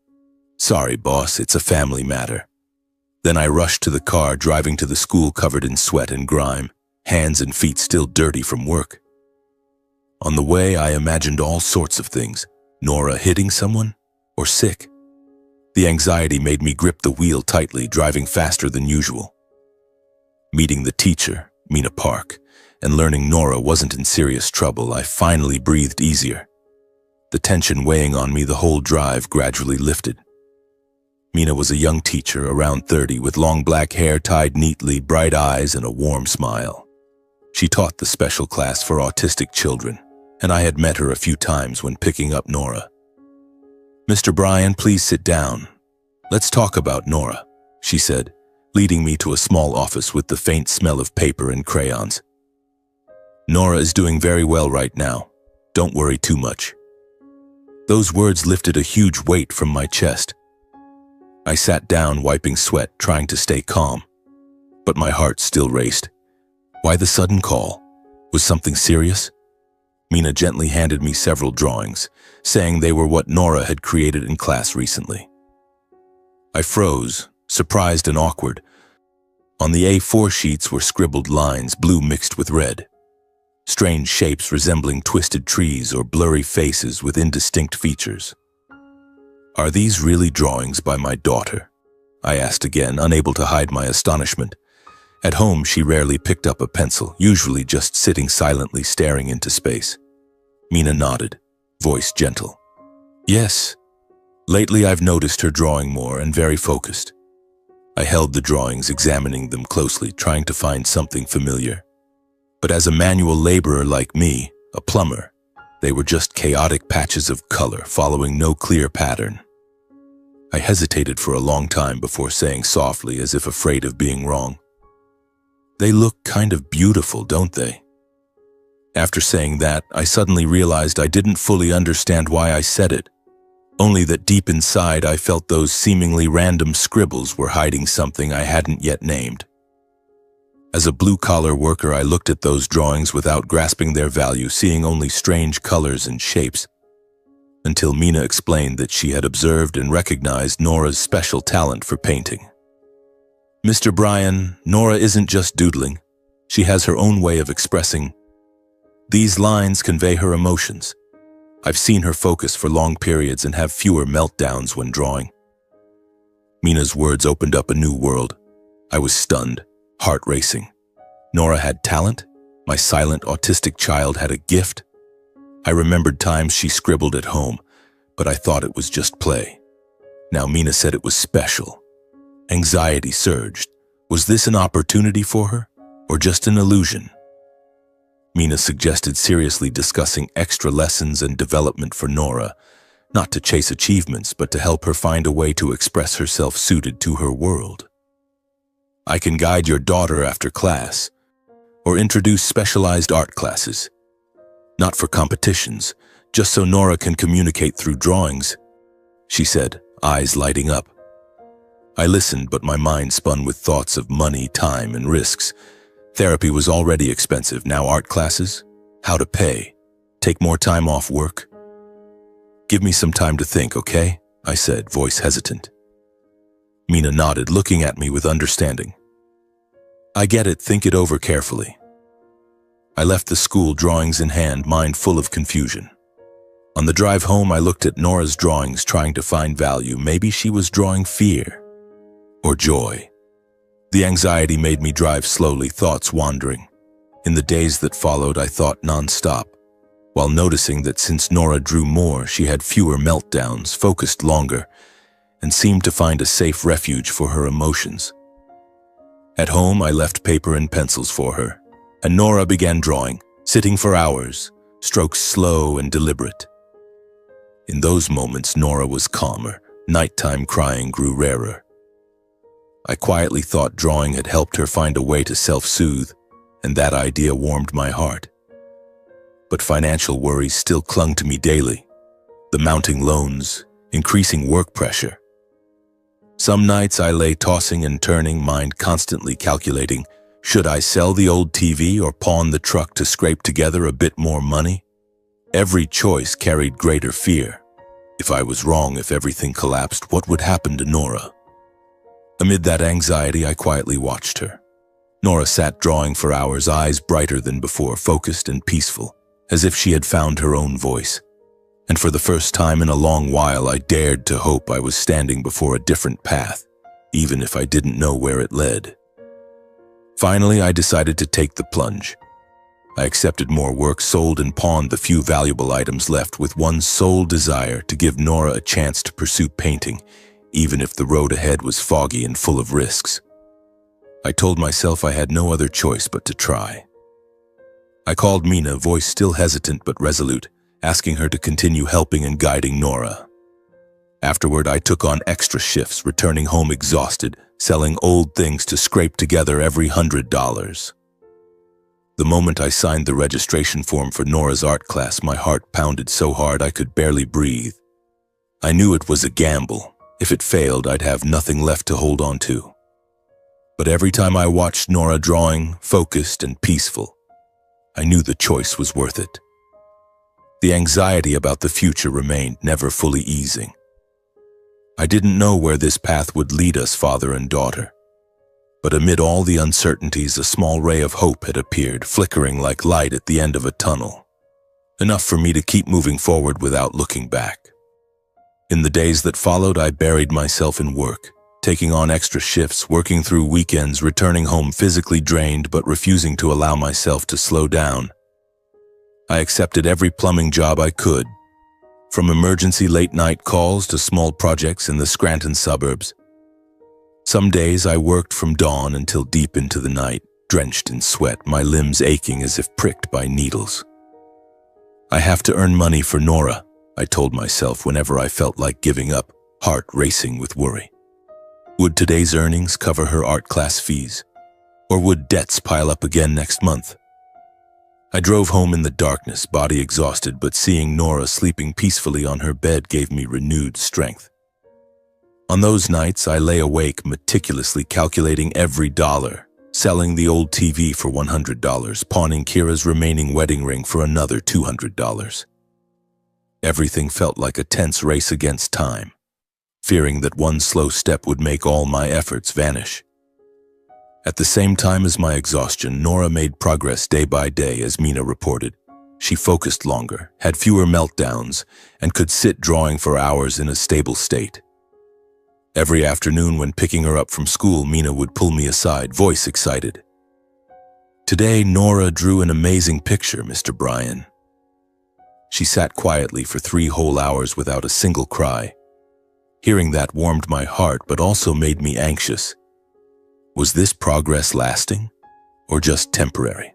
Sorry, boss, it's a family matter. Then I rushed to the car, driving to the school covered in sweat and grime, hands and feet still dirty from work. On the way, I imagined all sorts of things. Nora hitting someone, or sick. The anxiety made me grip the wheel tightly, driving faster than usual. Meeting the teacher, Mina Park, and learning Nora wasn't in serious trouble, I finally breathed easier. The tension weighing on me the whole drive gradually lifted. Mina was a young teacher, around 30, with long black hair tied neatly, bright eyes, and a warm smile. She taught the special class for autistic children, and I had met her a few times when picking up Nora. Mr. Bryan, please sit down. Let's talk about Nora, she said, leading me to a small office with the faint smell of paper and crayons. Nora is doing very well right now. Don't worry too much. Those words lifted a huge weight from my chest. I sat down, wiping sweat, trying to stay calm. But my heart still raced. Why the sudden call? Was something serious? Mina gently handed me several drawings, saying they were what Nora had created in class recently. I froze, surprised and awkward. On the A4 sheets were scribbled lines, blue mixed with red. Strange shapes resembling twisted trees or blurry faces with indistinct features. Are these really drawings by my daughter? I asked again, unable to hide my astonishment. At home, she rarely picked up a pencil, usually just sitting silently staring into space. Mina nodded, voice gentle. Yes. Lately, I've noticed her drawing more and very focused. I held the drawings, examining them closely, trying to find something familiar. But as a manual laborer like me, a plumber, they were just chaotic patches of color following no clear pattern. I hesitated for a long time before saying softly, as if afraid of being wrong. They look kind of beautiful, don't they? After saying that, I suddenly realized I didn't fully understand why I said it, only that deep inside I felt those seemingly random scribbles were hiding something I hadn't yet named. As a blue-collar worker, I looked at those drawings without grasping their value, seeing only strange colors and shapes, until Mina explained that she had observed and recognized Nora's special talent for painting. Mr. Bryan, Nora isn't just doodling. She has her own way of expressing. These lines convey her emotions. I've seen her focus for long periods and have fewer meltdowns when drawing. Mina's words opened up a new world. I was stunned, heart racing. Nora had talent? My silent autistic child had a gift? I remembered times she scribbled at home, but I thought it was just play. Now Mina said it was special. Anxiety surged. Was this an opportunity for her, or just an illusion? Mina suggested seriously discussing extra lessons and development for Nora, not to chase achievements, but to help her find a way to express herself suited to her world. I can guide your daughter after class, or introduce specialized art classes. Not for competitions, just so Nora can communicate through drawings, she said, eyes lighting up. I listened, but my mind spun with thoughts of money, time, and risks. Therapy was already expensive, now art classes? How to pay? Take more time off work? Give me some time to think, okay? I said, voice hesitant. Mina nodded, looking at me with understanding. I get it, think it over carefully. I left the school, drawings in hand, mind full of confusion. On the drive home, I looked at Nora's drawings, trying to find value. Maybe she was drawing fear or joy. The anxiety made me drive slowly, thoughts wandering. In the days that followed, I thought nonstop, while noticing that since Nora drew more, she had fewer meltdowns, focused longer, and seemed to find a safe refuge for her emotions. At home, I left paper and pencils for her, and Nora began drawing, sitting for hours, strokes slow and deliberate. In those moments, Nora was calmer. Nighttime crying grew rarer. I quietly thought drawing had helped her find a way to self-soothe, and that idea warmed my heart. But financial worries still clung to me daily. The mounting loans, increasing work pressure. Some nights I lay tossing and turning, mind constantly calculating, should I sell the old TV or pawn the truck to scrape together a bit more money? Every choice carried greater fear. If I was wrong, if everything collapsed, what would happen to Nora? Amid that anxiety, I quietly watched her. Nora sat drawing for hours, eyes brighter than before, focused and peaceful, as if she had found her own voice. And for the first time in a long while, I dared to hope I was standing before a different path, even if I didn't know where it led. Finally, I decided to take the plunge. I accepted more work, sold and pawned the few valuable items left, with one sole desire: to give Nora a chance to pursue painting, even if the road ahead was foggy and full of risks. I told myself I had no other choice but to try. I called Mina, voice still hesitant but resolute, asking her to continue helping and guiding Nora. Afterward, I took on extra shifts, returning home exhausted, selling old things to scrape together every $100. The moment I signed the registration form for Nora's art class, my heart pounded so hard I could barely breathe. I knew it was a gamble. If it failed, I'd have nothing left to hold on to. But every time I watched Nora drawing, focused and peaceful, I knew the choice was worth it. The anxiety about the future remained, never fully easing. I didn't know where this path would lead us, father and daughter. But amid all the uncertainties, a small ray of hope had appeared, flickering like light at the end of a tunnel. Enough for me to keep moving forward without looking back. In the days that followed, I buried myself in work, taking on extra shifts, working through weekends, returning home physically drained but refusing to allow myself to slow down. I accepted every plumbing job I could, from emergency late-night calls to small projects in the Scranton suburbs. Some days I worked from dawn until deep into the night, drenched in sweat, my limbs aching as if pricked by needles. I have to earn money for Nora, I told myself whenever I felt like giving up, heart racing with worry. Would today's earnings cover her art class fees? Or would debts pile up again next month? I drove home in the darkness, body exhausted, but seeing Nora sleeping peacefully on her bed gave me renewed strength. On those nights, I lay awake, meticulously calculating every dollar, selling the old TV for $100, pawning Kira's remaining wedding ring for another $200. Everything felt like a tense race against time, fearing that one slow step would make all my efforts vanish. At the same time as my exhaustion, Nora made progress day by day, as Mina reported. She focused longer, had fewer meltdowns, and could sit drawing for hours in a stable state. Every afternoon when picking her up from school, Mina would pull me aside, voice excited. "Today, Nora drew an amazing picture, Mr. Bryan." She sat quietly for 3 whole hours without a single cry. Hearing that warmed my heart, but also made me anxious. Was this progress lasting, or just temporary?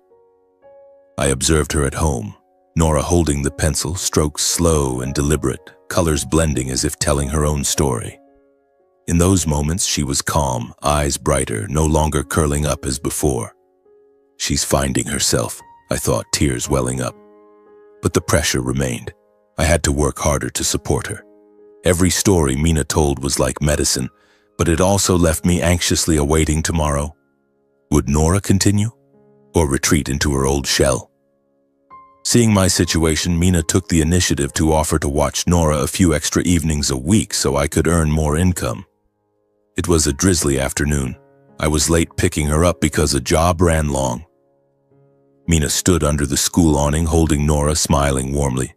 I observed her at home, Nora holding the pencil, strokes slow and deliberate, colors blending as if telling her own story. In those moments, she was calm, eyes brighter, no longer curling up as before. She's finding herself, I thought, tears welling up. But the pressure remained. I had to work harder to support her. Every story Mina told was like medicine, but it also left me anxiously awaiting tomorrow. Would Nora continue, or retreat into her old shell? Seeing my situation, Mina took the initiative to offer to watch Nora a few extra evenings a week so I could earn more income. It was a drizzly afternoon. I was late picking her up because a job ran long. Mina stood under the school awning holding Nora, smiling warmly.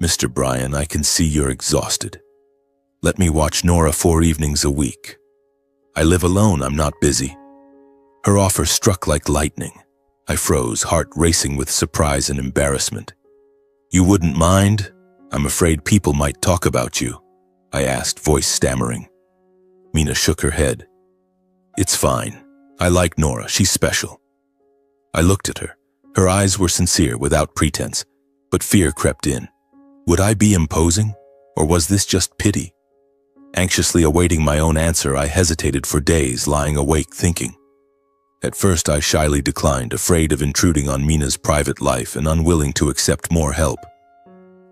Mr. Bryan, I can see you're exhausted. Let me watch Nora 4 evenings a week. I live alone, I'm not busy. Her offer struck like lightning. I froze, heart racing with surprise and embarrassment. You wouldn't mind? I'm afraid people might talk about you, I asked, voice stammering. Mina shook her head. It's fine. I like Nora, she's special. I looked at her. Her eyes were sincere, without pretense, but fear crept in. Would I be imposing, or was this just pity? Anxiously awaiting my own answer, I hesitated for days, lying awake thinking. At first I shyly declined, afraid of intruding on Mina's private life and unwilling to accept more help.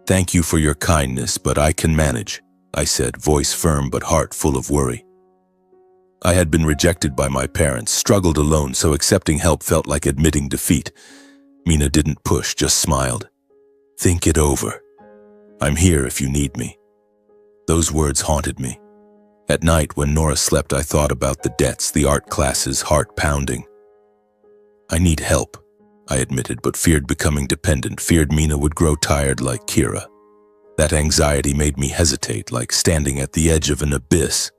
Thank you for your kindness, but I can manage, I said, voice firm but heart full of worry. I had been rejected by my parents, struggled alone, so accepting help felt like admitting defeat. Mina didn't push, just smiled. Think it over. I'm here if you need me. Those words haunted me. At night, when Nora slept, I thought about the debts, the art classes, heart pounding. I need help, I admitted, but feared becoming dependent, feared Mina would grow tired like Kira. That anxiety made me hesitate, like standing at the edge of an abyss.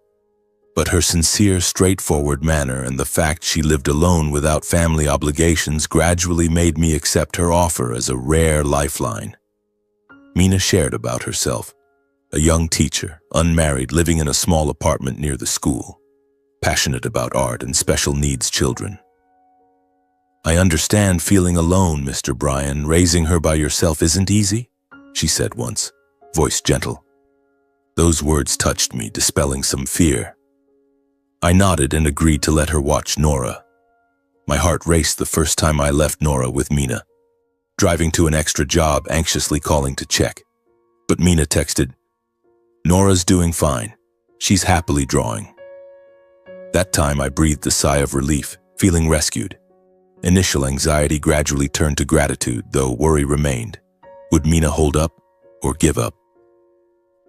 But her sincere, straightforward manner and the fact she lived alone without family obligations gradually made me accept her offer as a rare lifeline. Mina shared about herself. A young teacher, unmarried, living in a small apartment near the school, passionate about art and special needs children. I understand feeling alone, Mr. Bryan. Raising her by yourself isn't easy, she said once, voice gentle. Those words touched me, dispelling some fear. I nodded and agreed to let her watch Nora. My heart raced the first time I left Nora with Mina, driving to an extra job, anxiously calling to check. But Mina texted, Nora's doing fine. She's happily drawing. That time I breathed a sigh of relief, feeling rescued. Initial anxiety gradually turned to gratitude, though worry remained. Would Mina hold up or give up?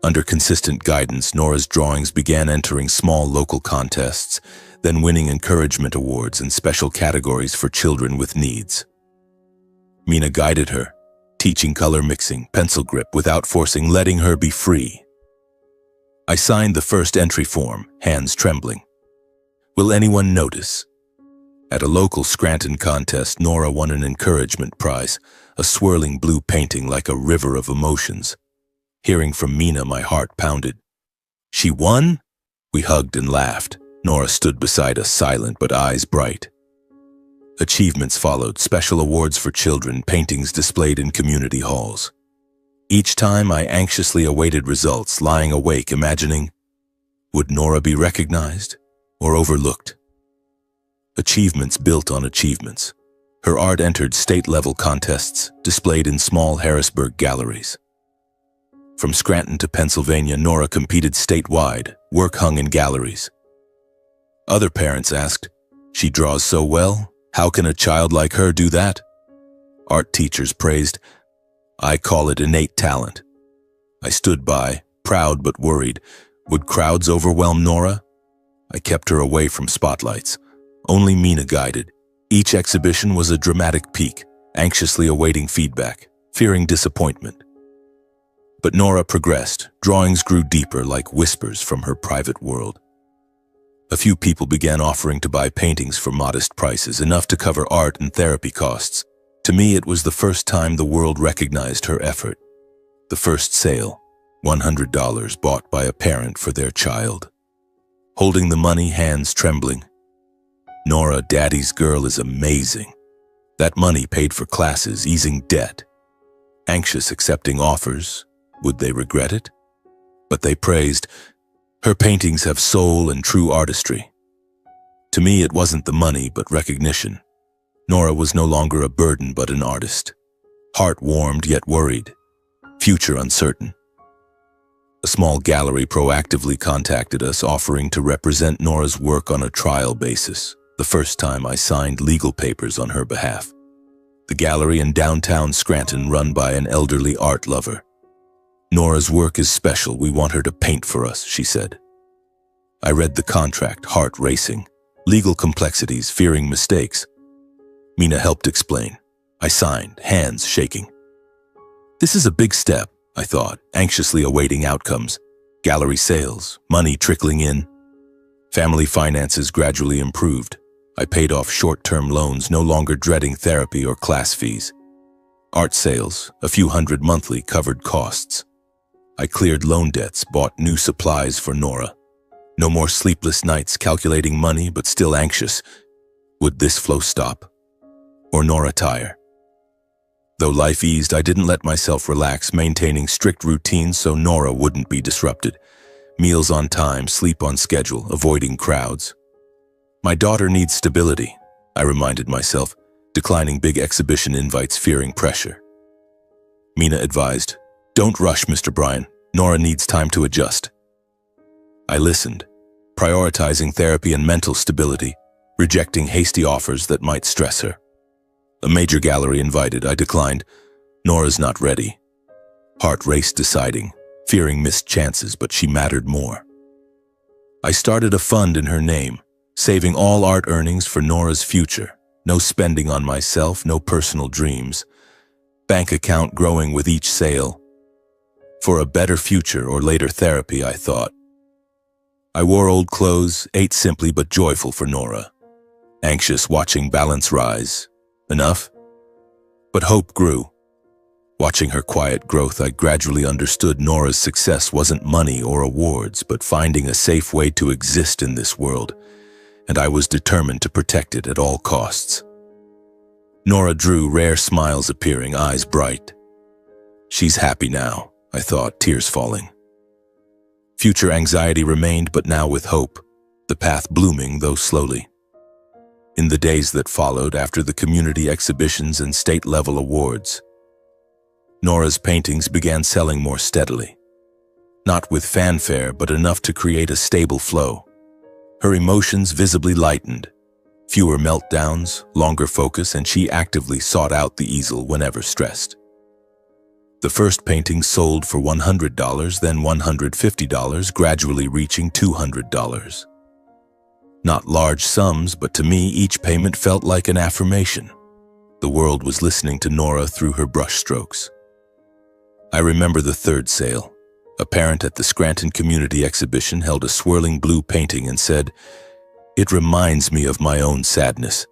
Under consistent guidance, Nora's drawings began entering small local contests, then winning encouragement awards and special categories for children with needs. Mina guided her, teaching color mixing, pencil grip without forcing, letting her be free. I signed the first entry form, hands trembling. Will anyone notice? At a local Scranton contest, Nora won an encouragement prize, a swirling blue painting like a river of emotions. Hearing from Mina, my heart pounded. She won? We hugged and laughed. Nora stood beside us, silent but eyes bright. Achievements followed, special awards for children, paintings displayed in community halls. Each time I anxiously awaited results, lying awake imagining, would Nora be recognized or overlooked? Achievements built on achievements. Her art entered state-level contests, displayed in small Harrisburg galleries. From Scranton to Pennsylvania, Nora competed statewide, work hung in galleries. Other parents asked, she draws so well, how can a child like her do that? Art teachers praised, I call it innate talent. I stood by, proud but worried. Would crowds overwhelm Nora? I kept her away from spotlights. Only Mina guided. Each exhibition was a dramatic peak, anxiously awaiting feedback, fearing disappointment. But Nora progressed. Drawings grew deeper, like whispers from her private world. A few people began offering to buy paintings for modest prices, enough to cover art and therapy costs. To me, it was the first time the world recognized her effort. The first sale, $100 bought by a parent for their child. Holding the money, hands trembling. Nora, Daddy's girl, is amazing. That money paid for classes, easing debt. Anxious accepting offers, would they regret it? But they praised, her paintings have soul and true artistry. To me, it wasn't the money, but recognition. Nora was no longer a burden, but an artist. Heart warmed, yet worried. Future uncertain. A small gallery proactively contacted us, offering to represent Nora's work on a trial basis, the first time I signed legal papers on her behalf. The gallery in downtown Scranton, run by an elderly art lover. Nora's work is special. We want her to paint for us, she said. I read the contract, heart racing. Legal complexities, fearing mistakes. Mina helped explain. I signed, hands shaking. This is a big step, I thought, anxiously awaiting outcomes. Gallery sales, money trickling in. Family finances gradually improved. I paid off short-term loans, no longer dreading therapy or class fees. Art sales, a few hundred monthly, covered costs. I cleared loan debts, bought new supplies for Nora. No more sleepless nights calculating money, but still anxious. Would this flow stop? Or Nora tire? Though life eased, I didn't let myself relax, maintaining strict routines so Nora wouldn't be disrupted. Meals on time, sleep on schedule, avoiding crowds. My daughter needs stability, I reminded myself, declining big exhibition invites, fearing pressure. Mina advised, "Don't rush, Mr. Bryan. Nora needs time to adjust." I listened, prioritizing therapy and mental stability, rejecting hasty offers that might stress her. A major gallery invited, I declined. Nora's not ready. Heart raced deciding, fearing missed chances, but she mattered more. I started a fund in her name, saving all art earnings for Nora's future. No spending on myself, no personal dreams. Bank account growing with each sale. For a better future or later therapy, I thought. I wore old clothes, ate simply but joyful for Nora. Anxious, watching balance rise. Enough? But hope grew. Watching her quiet growth, I gradually understood Nora's success wasn't money or awards, but finding a safe way to exist in this world, and I was determined to protect it at all costs. Nora drew, rare smiles appearing, eyes bright. She's happy now, I thought, tears falling. Future anxiety remained, but now with hope, the path blooming, though slowly. In the days that followed, after the community exhibitions and state-level awards, Nora's paintings began selling more steadily. Not with fanfare, but enough to create a stable flow. Her emotions visibly lightened. Fewer meltdowns, longer focus, and she actively sought out the easel whenever stressed. The first painting sold for $100, then $150, gradually reaching $200. Not large sums, but to me, each payment felt like an affirmation. The world was listening to Nora through her brushstrokes. I remember the third sale. A parent at the Scranton Community Exhibition held a swirling blue painting and said, "It reminds me of my own sadness."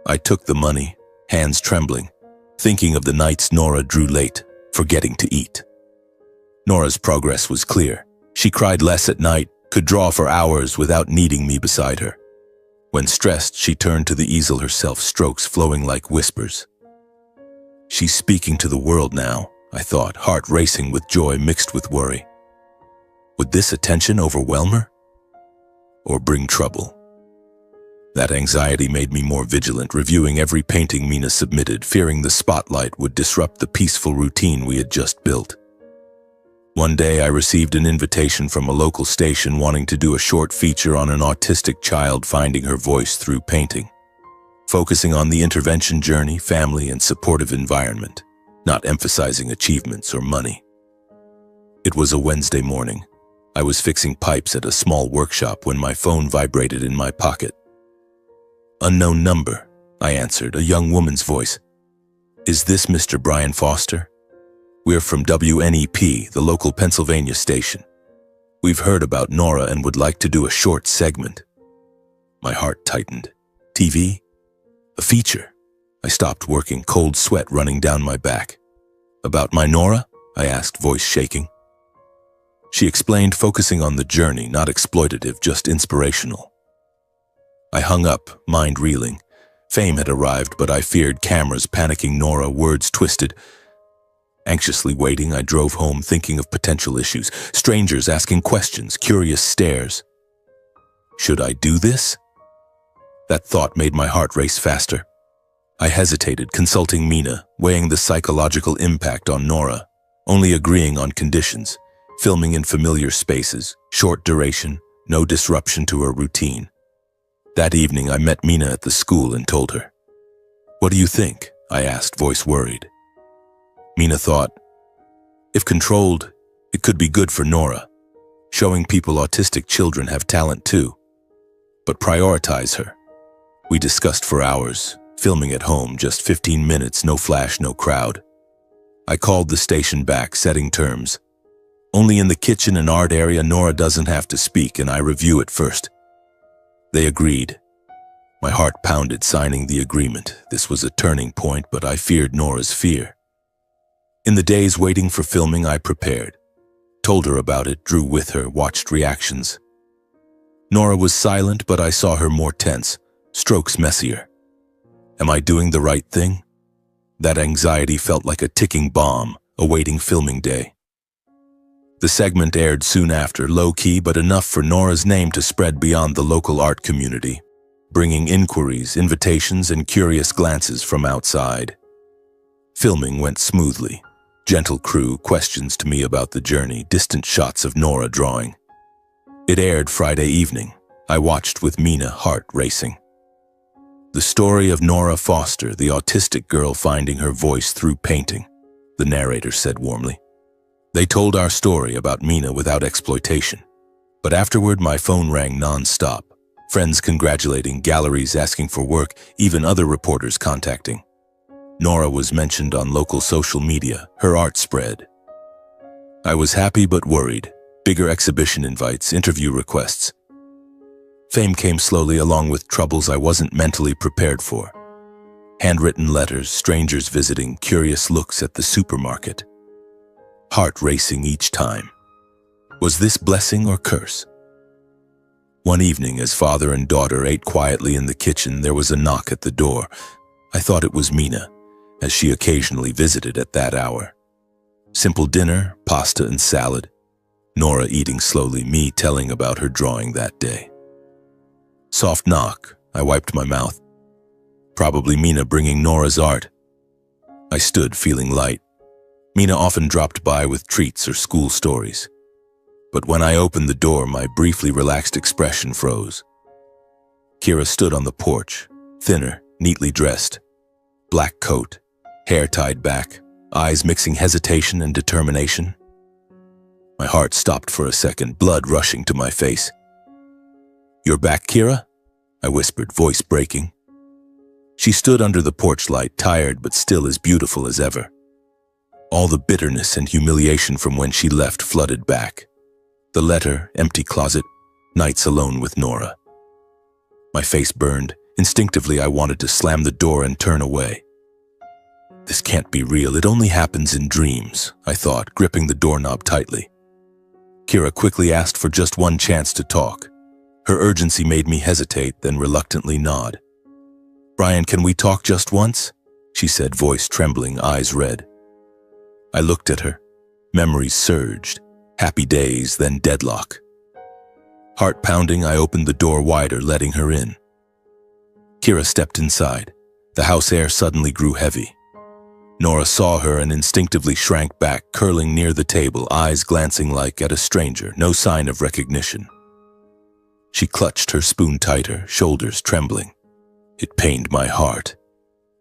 I took the money, hands trembling, thinking of the nights Nora drew late, forgetting to eat. Nora's progress was clear. She cried less at night, could draw for hours without needing me beside her. When stressed, she turned to the easel herself, strokes flowing like whispers. She's speaking to the world now, I thought, heart racing with joy mixed with worry. Would this attention overwhelm her? Or bring trouble? That anxiety made me more vigilant, reviewing every painting Mina submitted, fearing the spotlight would disrupt the peaceful routine we had just built. One day I received an invitation from a local station wanting to do a short feature on an autistic child finding her voice through painting, focusing on the intervention journey, family, and supportive environment, not emphasizing achievements or money. It was a Wednesday morning. I was fixing pipes at a small workshop when my phone vibrated in my pocket. "Unknown number," I answered, a young woman's voice. "Is this Mr. Bryan Foster? We're from WNEP, the local Pennsylvania station. We've heard about Nora and would like to do a short segment." My heart tightened. TV? A feature? I stopped working, cold sweat running down my back. "About my Nora?" I asked, voice shaking. She explained, focusing on the journey, not exploitative, just inspirational. I hung up, mind reeling. Fame had arrived, but I feared cameras, panicking Nora, words twisted. Anxiously waiting, I drove home thinking of potential issues, strangers asking questions, curious stares. Should I do this? That thought made my heart race faster. I hesitated, consulting Mina, weighing the psychological impact on Nora, only agreeing on conditions, filming in familiar spaces, short duration, no disruption to her routine. That evening, I met Mina at the school and told her. "What do you think?" I asked, voice worried. Mina thought, if controlled, it could be good for Nora, showing people autistic children have talent too. But prioritize her. We discussed for hours, Filming at home, just 15 minutes, no flash, no crowd. I called the station back, setting terms. Only in the kitchen and art area, Nora doesn't have to speak, and I review it first. They agreed. My heart pounded, signing the agreement. This was a turning point, but I feared Nora's fear. In the days waiting for filming, I prepared. Told her about it, drew with her, watched reactions. Nora was silent, but I saw her more tense, strokes messier. Am I doing the right thing? That anxiety felt like a ticking bomb, awaiting filming day. The segment aired soon after, low-key but enough for Nora's name to spread beyond the local art community, bringing inquiries, invitations, and curious glances from outside. Filming went smoothly. Gentle crew, questions to me about the journey, distant shots of Nora drawing. It aired Friday evening. I watched with Mina, heart racing. The story of Nora Foster, the autistic girl finding her voice through painting, the narrator said warmly. They told our story about Mina without exploitation. But afterward, my phone rang non-stop. Friends congratulating, galleries asking for work, even other reporters contacting. Nora was mentioned on local social media, her art spread. I was happy but worried. Bigger exhibition invites, interview requests. Fame came slowly along with troubles I wasn't mentally prepared for. Handwritten letters, strangers visiting, curious looks at the supermarket. Heart racing each time. Was this blessing or curse? One evening, as father and daughter ate quietly in the kitchen, there was a knock at the door. I thought it was Mina, as she occasionally visited at that hour. Simple dinner, pasta and salad. Nora eating slowly, me telling about her drawing that day. Soft knock, I wiped my mouth. Probably Mina bringing Nora's art. I stood feeling light. Mina often dropped by with treats or school stories. But when I opened the door, my briefly relaxed expression froze. Kira stood on the porch, thinner, neatly dressed. Black coat, hair tied back, eyes mixing hesitation and determination. My heart stopped for a second, blood rushing to my face. "You're back, Kira?" I whispered, voice breaking. She stood under the porch light, tired but still as beautiful as ever. All the bitterness and humiliation from when she left flooded back. The letter, empty closet, nights alone with Nora. My face burned. Instinctively, I wanted to slam the door and turn away. This can't be real. It only happens in dreams, I thought, gripping the doorknob tightly. Kira quickly asked for just one chance to talk. Her urgency made me hesitate, then reluctantly nod. "Brian, can we talk just once?" she said, voice trembling, eyes red. I looked at her. Memories surged. Happy days, then deadlock. Heart pounding, I opened the door wider, letting her in. Kira stepped inside. The house air suddenly grew heavy. Nora saw her and instinctively shrank back, curling near the table, eyes glancing like at a stranger, no sign of recognition. She clutched her spoon tighter, shoulders trembling. It pained my heart.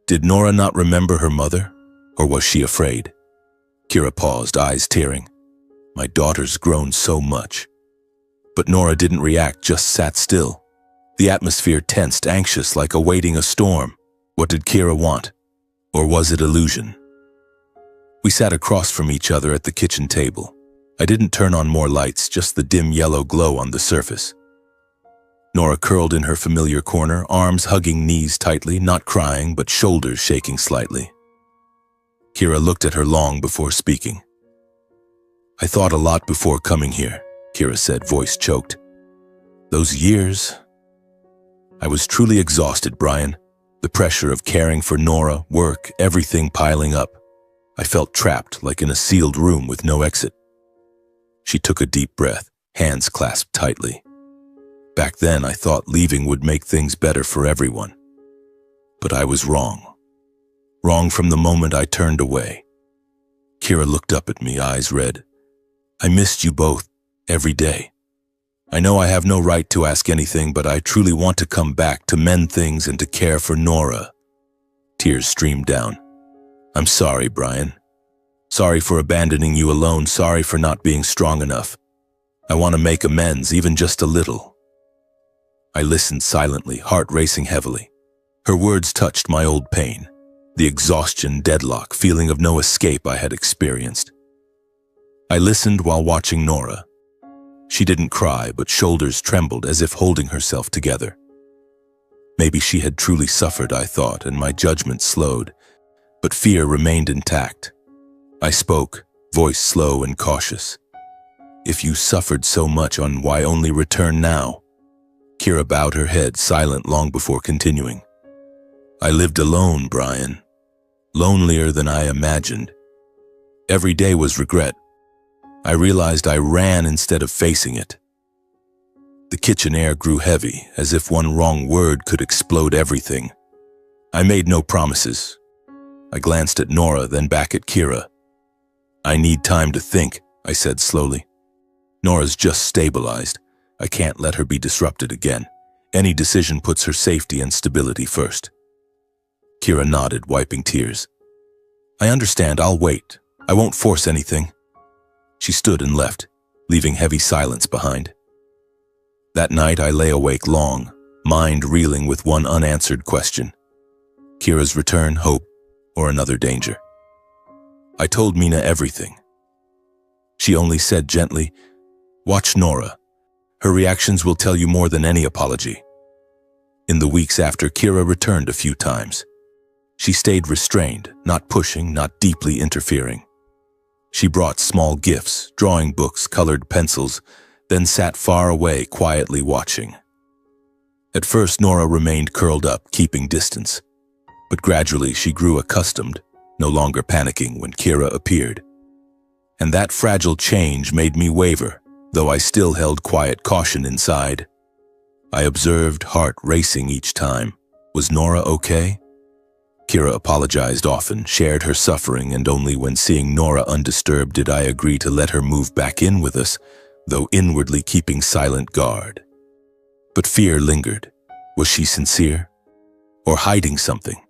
Did Nora not remember her mother, or was she afraid? Kira paused, eyes tearing. My daughter's grown so much. But Nora didn't react, just sat still. The atmosphere tensed, anxious, like awaiting a storm. What did Kira want? Or was it illusion? We sat across from each other at the kitchen table. I didn't turn on more lights, just the dim yellow glow on the surface. Nora curled in her familiar corner, arms hugging knees tightly, not crying, but shoulders shaking slightly. Kira looked at her long before speaking. "I thought a lot before coming here," Kira said, voice choked. "Those years..." I was truly exhausted, Brian. The pressure of caring for Nora, work, everything piling up. I felt trapped, like in a sealed room with no exit. She took a deep breath, hands clasped tightly. Back then, I thought leaving would make things better for everyone. But I was wrong. Wrong from the moment I turned away. Kira looked up at me, eyes red. "I missed you both, every day. I know I have no right to ask anything, but I truly want to come back to mend things and to care for Nora." Tears streamed down. "I'm sorry, Brian. Sorry for abandoning you alone, sorry for not being strong enough. I want to make amends, even just a little." I listened silently, heart racing heavily. Her words touched my old pain, the exhaustion, deadlock, feeling of no escape I had experienced. I listened while watching Nora. She didn't cry, but shoulders trembled as if holding herself together. Maybe she had truly suffered, I thought, and my judgment slowed, but fear remained intact. I spoke, voice slow and cautious. If you suffered so much, why only return now? Kira bowed her head, silent long before continuing. I lived alone, Brian. Lonelier than I imagined. Every day was regret. I realized I ran instead of facing it. The kitchen air grew heavy, as if one wrong word could explode everything. I made no promises. I glanced at Nora, then back at Kira. I need time to think, I said slowly. Nora's just stabilized. I can't let her be disrupted again. Any decision puts her safety and stability first. Kira nodded, wiping tears. I understand, I'll wait. I won't force anything. She stood and left, leaving heavy silence behind. That night I lay awake long, mind reeling with one unanswered question. Kira's return, hope, or another danger? I told Mina everything. She only said gently, "Watch Nora. Her reactions will tell you more than any apology." In the weeks after, Kira returned a few times. She stayed restrained, not pushing, not deeply interfering. She brought small gifts, drawing books, colored pencils, then sat far away, quietly watching. At first, Nora remained curled up, keeping distance. But gradually she grew accustomed, no longer panicking when Kira appeared. And that fragile change made me waver, though I still held quiet caution inside. I observed, heart racing each time. Was Nora okay? Kira apologized often, shared her suffering, and only when seeing Nora undisturbed did I agree to let her move back in with us, though inwardly keeping silent guard. But fear lingered. Was she sincere? Or hiding something?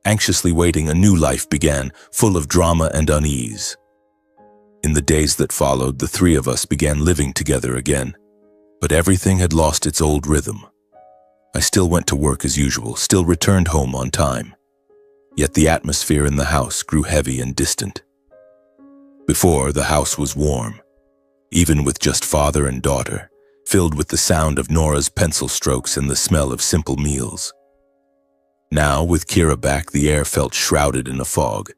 Anxiously waiting, a new life began, full of drama and unease. In the days that followed, the three of us began living together again, but everything had lost its old rhythm. I still went to work as usual, still returned home on time. Yet the atmosphere in the house grew heavy and distant. Before, the house was warm, even with just father and daughter, filled with the sound of Nora's pencil strokes and the smell of simple meals. Now, with Kira back, the air felt shrouded in a fog.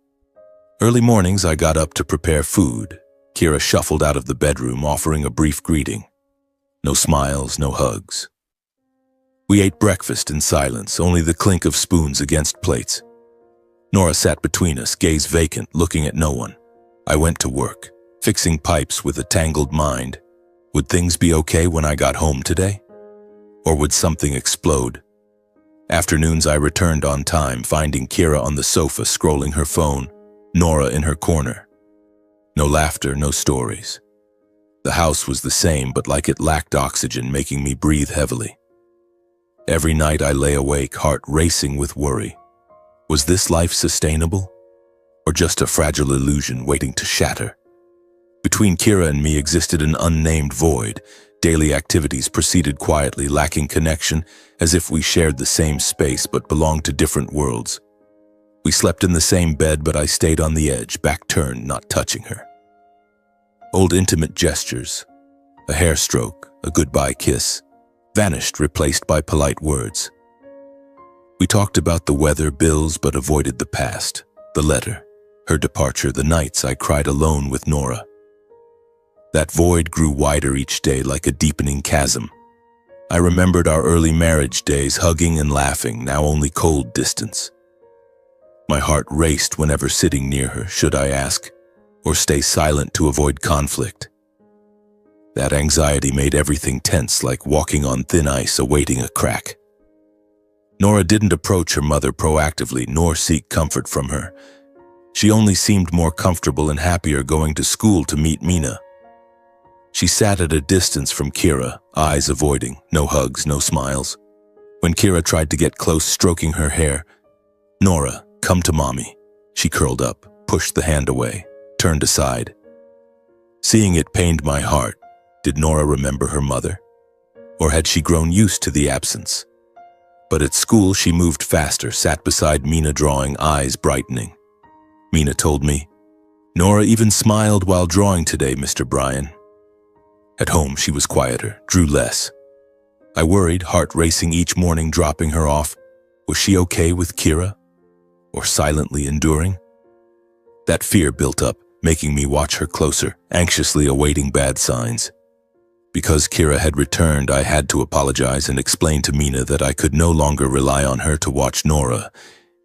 Early mornings, I got up to prepare food. Kira shuffled out of the bedroom, offering a brief greeting. No smiles, no hugs. We ate breakfast in silence, only the clink of spoons against plates. Nora sat between us, gaze vacant, looking at no one. I went to work, fixing pipes with a tangled mind. Would things be okay when I got home today? Or would something explode? Afternoons I returned on time, finding Kira on the sofa scrolling her phone, Nora in her corner. No laughter, no stories. The house was the same, but like it lacked oxygen, making me breathe heavily. Every night I lay awake, heart racing with worry. Was this life sustainable? Or just a fragile illusion waiting to shatter? Between Kira and me existed an unnamed void. Daily activities proceeded quietly, lacking connection, as if we shared the same space but belonged to different worlds. We slept in the same bed, but I stayed on the edge, back turned, not touching her. Old intimate gestures, a hair stroke, a goodbye kiss, vanished, replaced by polite words. We talked about the weather, bills, but avoided the past, the letter, her departure, the nights I cried alone with Nora. That void grew wider each day like a deepening chasm. I remembered our early marriage days, hugging and laughing, now only cold distance. My heart raced whenever sitting near her, should I ask, or stay silent to avoid conflict. That anxiety made everything tense, like walking on thin ice awaiting a crack. Nora didn't approach her mother proactively, nor seek comfort from her. She only seemed more comfortable and happier going to school to meet Mina. She sat at a distance from Kira, eyes avoiding, no hugs, no smiles. When Kira tried to get close, stroking her hair, "Nora, come to mommy." She curled up, pushed the hand away, turned aside. Seeing it pained my heart. Did Nora remember her mother? Or had she grown used to the absence? But at school, she moved faster, sat beside Mina drawing, eyes brightening. Mina told me, "Nora even smiled while drawing today, Mr. Bryan." At home, she was quieter, drew less. I worried, heart racing each morning, dropping her off. Was she okay with Kira? Or silently enduring? That fear built up, making me watch her closer, anxiously awaiting bad signs. Because Kira had returned, I had to apologize and explain to Mina that I could no longer rely on her to watch Nora,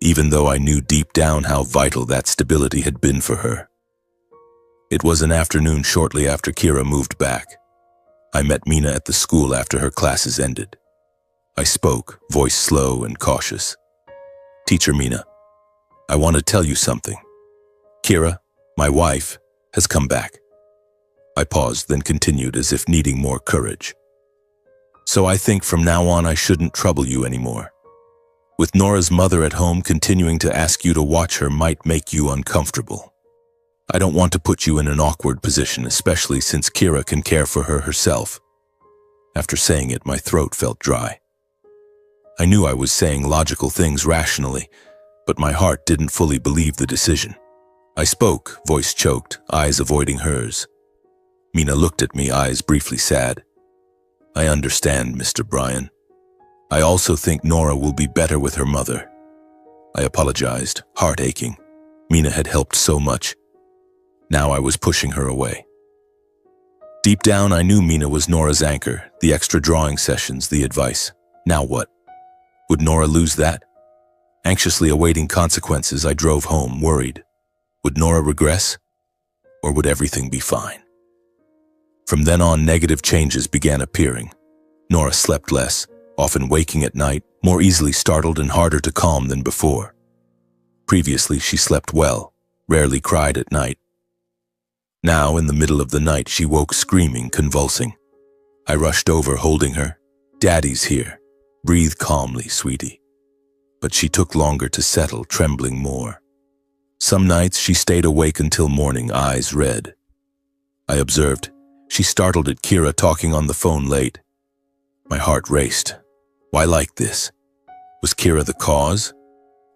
even though I knew deep down how vital that stability had been for her. It was an afternoon shortly after Kira moved back. I met Mina at the school after her classes ended. I spoke, voice slow and cautious. "Teacher Mina, I want to tell you something. Kira, my wife, has come back." I paused, then continued as if needing more courage. "So I think from now on I shouldn't trouble you anymore. With Nora's mother at home, continuing to ask you to watch her might make you uncomfortable. I don't want to put you in an awkward position, especially since Kira can care for her herself." After saying it, my throat felt dry. I knew I was saying logical things rationally, but my heart didn't fully believe the decision. I spoke, voice choked, eyes avoiding hers. Mina looked at me, eyes briefly sad. "I understand, Mr. Bryan. I also think Nora will be better with her mother." I apologized, heart aching. Mina had helped so much. Now I was pushing her away. Deep down, I knew Mina was Nora's anchor, the extra drawing sessions, the advice. Now what? Would Nora lose that? Anxiously awaiting consequences, I drove home, worried. Would Nora regress? Or would everything be fine? From then on, negative changes began appearing. Nora slept less, often waking at night, more easily startled and harder to calm than before. Previously, she slept well, rarely cried at night. Now, in the middle of the night, she woke screaming, convulsing. I rushed over, holding her. "Daddy's here. Breathe calmly, sweetie." But she took longer to settle, trembling more. Some nights, she stayed awake until morning, eyes red. I observed. She startled at Kira talking on the phone late. My heart raced. Why like this? Was Kira the cause?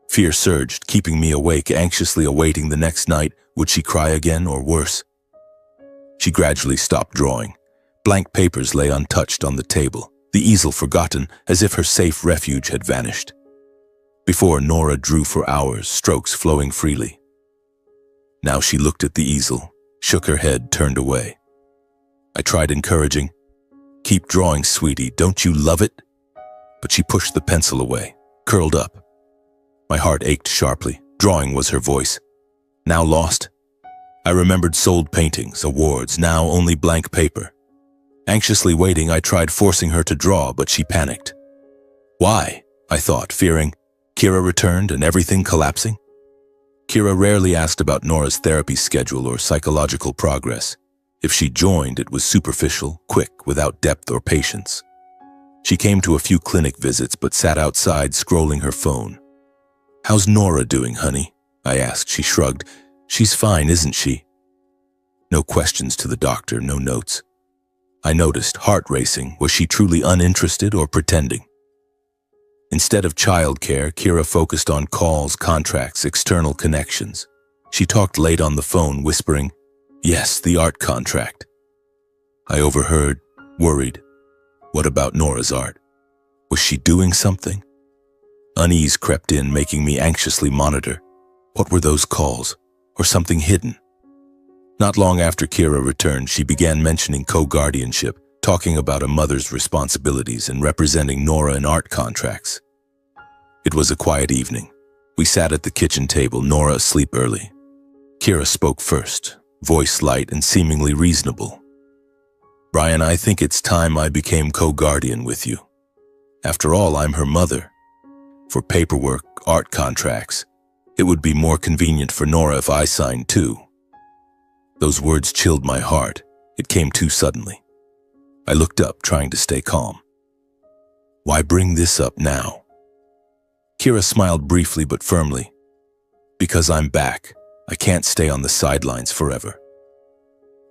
Fear surged, keeping me awake, anxiously awaiting the next night. Would she cry again, or worse? She gradually stopped drawing. Blank papers lay untouched on the table, the easel forgotten, as if her safe refuge had vanished. Before, Nora drew for hours, strokes flowing freely. Now she looked at the easel, shook her head, turned away. I tried encouraging. "Keep drawing, sweetie, don't you love it?" But she pushed the pencil away, curled up. My heart ached sharply. Drawing was her voice. Now lost? I remembered sold paintings, awards, now only blank paper. Anxiously waiting, I tried forcing her to draw, but she panicked. Why? I thought, fearing Kira returned and everything collapsing. Kira rarely asked about Nora's therapy schedule or psychological progress. If she joined, it was superficial, quick, without depth or patience. She came to a few clinic visits but sat outside scrolling her phone. "How's Nora doing, honey?" I asked. She shrugged. "She's fine, isn't she?" No questions to the doctor, no notes. I noticed, heart racing. Was she truly uninterested or pretending? Instead of childcare, Kira focused on calls, contracts, external connections. She talked late on the phone, whispering, "Yes, the art contract." I overheard, worried. What about Nora's art? Was she doing something? Unease crept in, making me anxiously monitor. What were those calls? Or something hidden? Not long after Kira returned, she began mentioning co-guardianship, talking about a mother's responsibilities and representing Nora in art contracts. It was a quiet evening. We sat at the kitchen table, Nora asleep early. Kira spoke first, voice light and seemingly reasonable. "Bryan, I think it's time I became co-guardian with you. After all, I'm her mother. For paperwork, art contracts, it would be more convenient for Nora if I signed too." Those words chilled my heart. It came too suddenly. I looked up, trying to stay calm. "Why bring this up now?" Kira smiled briefly but firmly. "Because I'm back. I can't stay on the sidelines forever."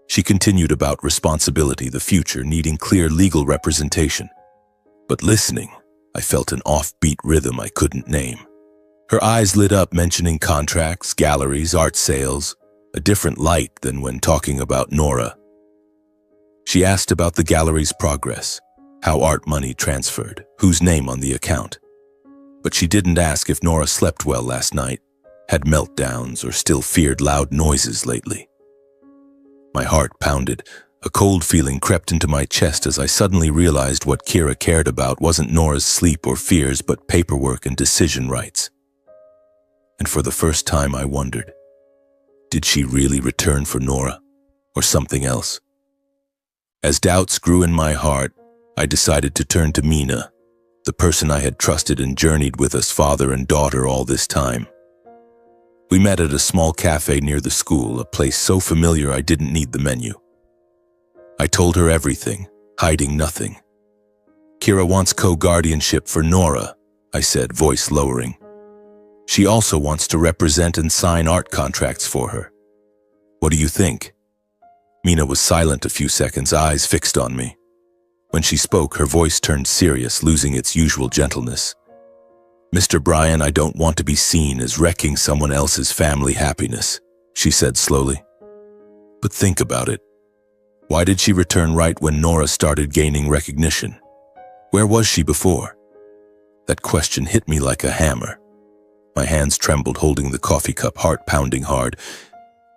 She continued about responsibility, the future, needing clear legal representation. But listening, I felt an offbeat rhythm I couldn't name. Her eyes lit up mentioning contracts, galleries, art sales, a different light than when talking about Nora. She asked about the gallery's progress, how art money transferred, whose name on the account. But she didn't ask if Nora slept well last night, had meltdowns, or still feared loud noises lately. My heart pounded. A cold feeling crept into my chest as I suddenly realized what Kira cared about wasn't Nora's sleep or fears, but paperwork and decision rights. And for the first time I wondered, did she really return for Nora, or something else? As doubts grew in my heart, I decided to turn to Mina, the person I had trusted and journeyed with as father and daughter all this time. We met at a small cafe near the school, a place so familiar I didn't need the menu. I told her everything, hiding nothing. Kira wants co-guardianship for Nora, I said, voice lowering. She also wants to represent and sign art contracts for her. What do you think? Mina was silent a few seconds, eyes fixed on me. When she spoke, her voice turned serious, losing its usual gentleness. Mr. Bryan, I don't want to be seen as wrecking someone else's family happiness, she said slowly. But think about it. Why did she return right when Nora started gaining recognition? Where was she before? That question hit me like a hammer. My hands trembled, holding the coffee cup, heart pounding hard.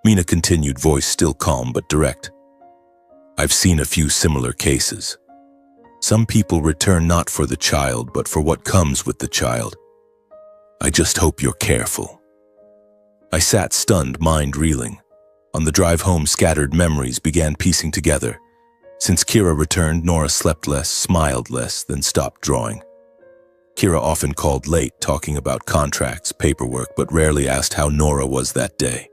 Mina continued, voice still calm but direct. I've seen a few similar cases. Some people return not for the child, but for what comes with the child. I just hope you're careful. I sat stunned, mind reeling. On the drive home, scattered memories began piecing together. Since Kira returned, Nora slept less, smiled less, then stopped drawing. Kira often called late, talking about contracts, paperwork, but rarely asked how Nora was that day.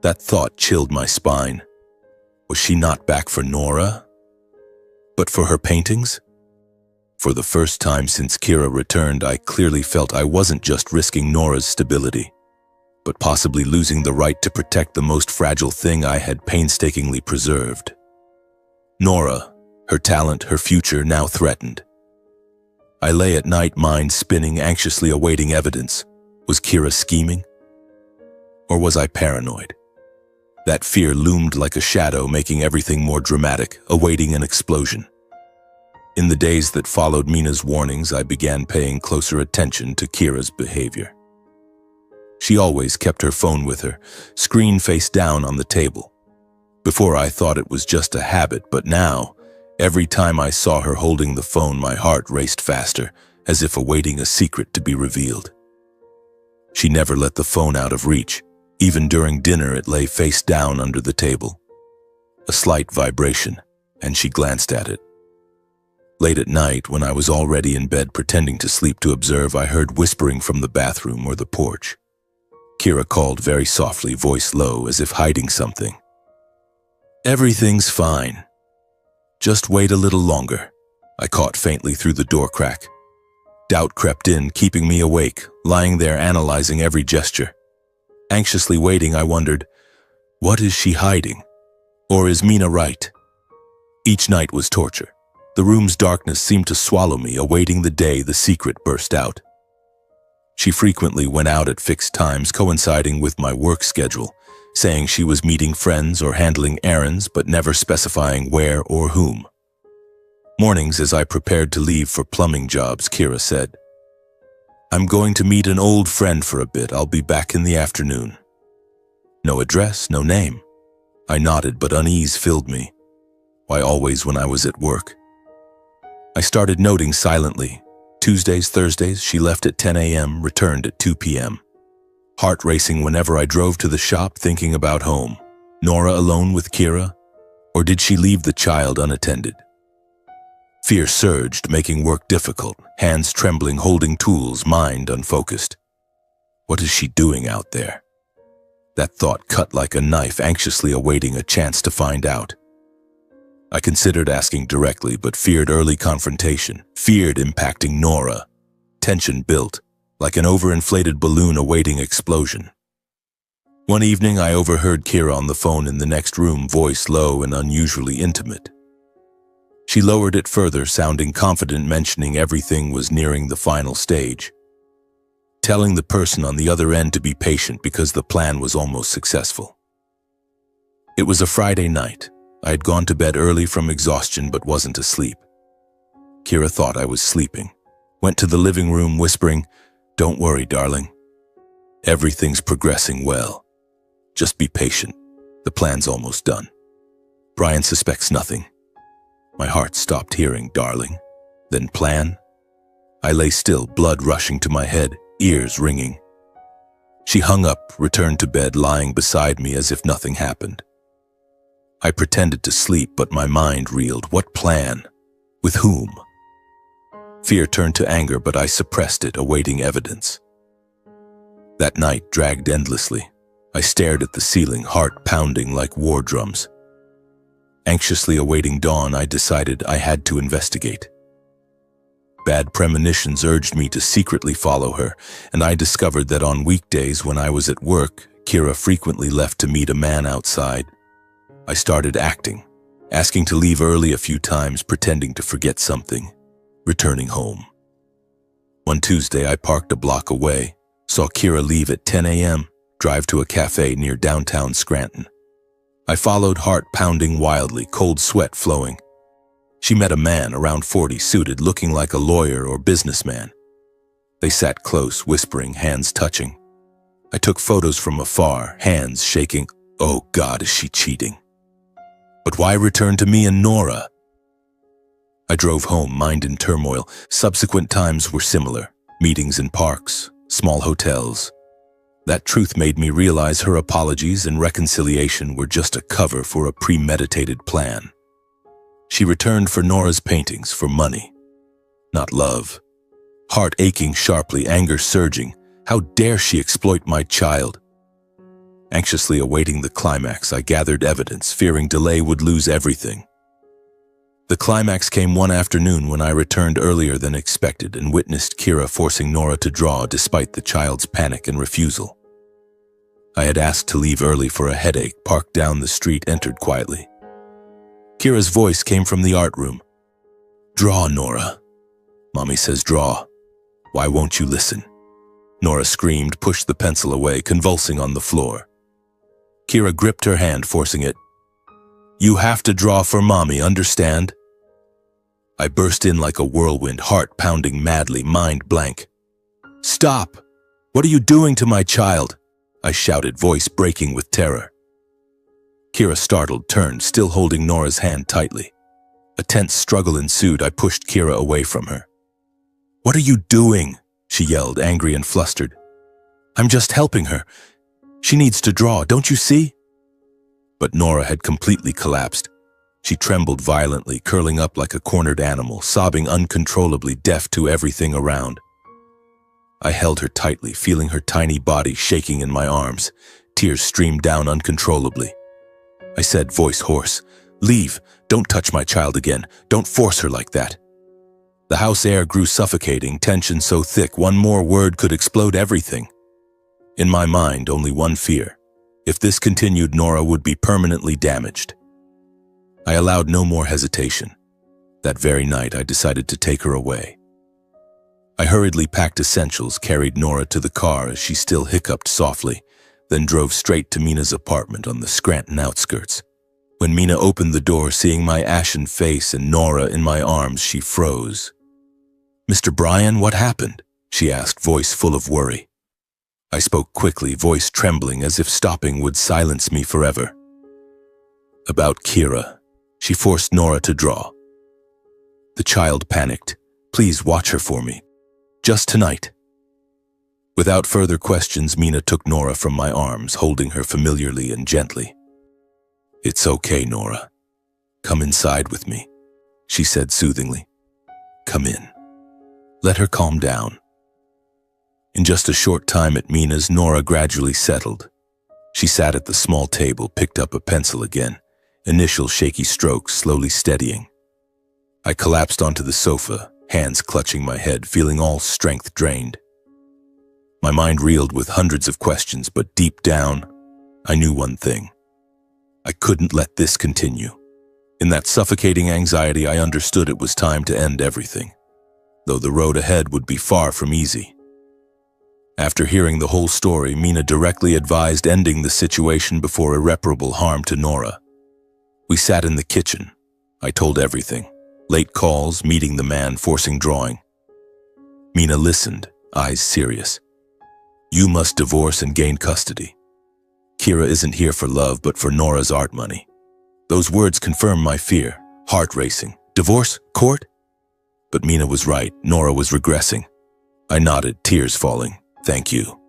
That thought chilled my spine. Was she not back for Nora, but for her paintings? For the first time since Kira returned, I clearly felt I wasn't just risking Nora's stability, but possibly losing the right to protect the most fragile thing I had painstakingly preserved. Nora, her talent, her future now threatened. I lay at night, mind spinning, anxiously awaiting evidence. Was Kira scheming? Or was I paranoid? That fear loomed like a shadow, making everything more dramatic, awaiting an explosion. In the days that followed Mina's warnings, I began paying closer attention to Kira's behavior. She always kept her phone with her, screen face down on the table. Before I thought it was just a habit, but now, every time I saw her holding the phone, my heart raced faster, as if awaiting a secret to be revealed. She never let the phone out of reach. Even during dinner, it lay face down under the table. A slight vibration, and she glanced at it. Late at night, when I was already in bed pretending to sleep to observe, I heard whispering from the bathroom or the porch. Kira called very softly, voice low, as if hiding something. Everything's fine. Just wait a little longer, I caught faintly through the door crack. Doubt crept in, keeping me awake, lying there analyzing every gesture. Anxiously waiting, I wondered, what is she hiding? Or is Mina right? Each night was torture. The room's darkness seemed to swallow me, awaiting the day the secret burst out. She frequently went out at fixed times, coinciding with my work schedule, saying she was meeting friends or handling errands, but never specifying where or whom. Mornings, as I prepared to leave for plumbing jobs, Kira said, I'm going to meet an old friend for a bit. I'll be back in the afternoon. No address, no name. I nodded, but unease filled me. Why always when I was at work? I started noting silently. Tuesdays, Thursdays, she left at 10 a.m., returned at 2 p.m. Heart racing whenever I drove to the shop, thinking about home. Nora alone with Kira? Or did she leave the child unattended? Fear surged, making work difficult, hands trembling, holding tools, mind unfocused. What is she doing out there? That thought cut like a knife, anxiously awaiting a chance to find out. I considered asking directly, but feared early confrontation, feared impacting Nora. Tension built, like an overinflated balloon awaiting explosion. One evening, I overheard Kira on the phone in the next room, voice low and unusually intimate. She lowered it further, sounding confident, mentioning everything was nearing the final stage, telling the person on the other end to be patient because the plan was almost successful. It was a Friday night. I had gone to bed early from exhaustion but wasn't asleep. Kira thought I was sleeping, went to the living room whispering, "Don't worry, darling. Everything's progressing well. Just be patient. The plan's almost done. Brian suspects nothing." My heart stopped hearing darling, then plan. I lay still, blood rushing to my head, ears ringing. She hung up, returned to bed, lying beside me as if nothing happened. I pretended to sleep, but my mind reeled. What plan? With whom? Fear turned to anger, but I suppressed it, awaiting evidence. That night dragged endlessly. I stared at the ceiling, heart pounding like war drums. Anxiously awaiting dawn, I decided I had to investigate. Bad premonitions urged me to secretly follow her, and I discovered that on weekdays when I was at work, Kira frequently left to meet a man outside. I started acting, asking to leave early a few times, pretending to forget something, returning home. One Tuesday, I parked a block away, saw Kira leave at 10 a.m., drive to a cafe near downtown Scranton. I followed, heart pounding wildly, cold sweat flowing. She met a man around 40, suited, looking like a lawyer or businessman. They sat close, whispering, hands touching. I took photos from afar, hands shaking. Oh God, is she cheating? But why return to me and Nora? I drove home, mind in turmoil. Subsequent times were similar. Meetings in parks, small hotels. That truth made me realize her apologies and reconciliation were just a cover for a premeditated plan. She returned for Nora's paintings, for money, not love. Heart aching sharply, anger surging. How dare she exploit my child? Anxiously awaiting the climax, I gathered evidence, fearing delay would lose everything. The climax came one afternoon when I returned earlier than expected and witnessed Kira forcing Nora to draw despite the child's panic and refusal. I had asked to leave early for a headache, parked down the street, entered quietly. Kira's voice came from the art room. "Draw, Nora. Mommy says draw. Why won't you listen?" Nora screamed, pushed the pencil away, convulsing on the floor. Kira gripped her hand, forcing it. "You have to draw for Mommy, understand?" I burst in like a whirlwind, heart pounding madly, mind blank. "Stop! What are you doing to my child?" I shouted, voice breaking with terror. Kira, startled, turned, still holding Nora's hand tightly. A tense struggle ensued. I pushed Kira away from her. "What are you doing?" she yelled, angry and flustered. "I'm just helping her. She needs to draw, don't you see?" But Nora had completely collapsed. She trembled violently, curling up like a cornered animal, sobbing uncontrollably, deaf to everything around. I held her tightly, feeling her tiny body shaking in my arms. Tears streamed down uncontrollably. I said, voice hoarse, "Leave. Don't touch my child again. Don't force her like that." The house air grew suffocating, tension so thick one more word could explode everything. In my mind, only one fear. If this continued, Nora would be permanently damaged. I allowed no more hesitation. That very night, I decided to take her away. I hurriedly packed essentials, carried Nora to the car as she still hiccuped softly, then drove straight to Mina's apartment on the Scranton outskirts. When Mina opened the door, seeing my ashen face and Nora in my arms, she froze. "Mr. Brian, what happened?" she asked, voice full of worry. I spoke quickly, voice trembling as if stopping would silence me forever. "About Kira. She forced Nora to draw. The child panicked. Please watch her for me. Just tonight." Without further questions, Mina took Nora from my arms, holding her familiarly and gently. "It's okay, Nora. Come inside with me," she said soothingly. "Come in. Let her calm down." In just a short time at Mina's, Nora gradually settled. She sat at the small table, picked up a pencil again, initial shaky strokes slowly steadying. I collapsed onto the sofa, hands clutching my head, feeling all strength drained. My mind reeled with hundreds of questions, but deep down, I knew one thing. I couldn't let this continue. In that suffocating anxiety, I understood it was time to end everything, though the road ahead would be far from easy. After hearing the whole story, Mina directly advised ending the situation before irreparable harm to Nora. We sat in the kitchen. I told everything. Late calls, meeting the man, forcing drawing. Mina listened, eyes serious. You must divorce and gain custody. Kira isn't here for love, but for Nora's art money. Those words confirmed my fear, heart racing. Divorce? Court? But Mina was right. Nora was regressing. I nodded, tears falling. Thank you.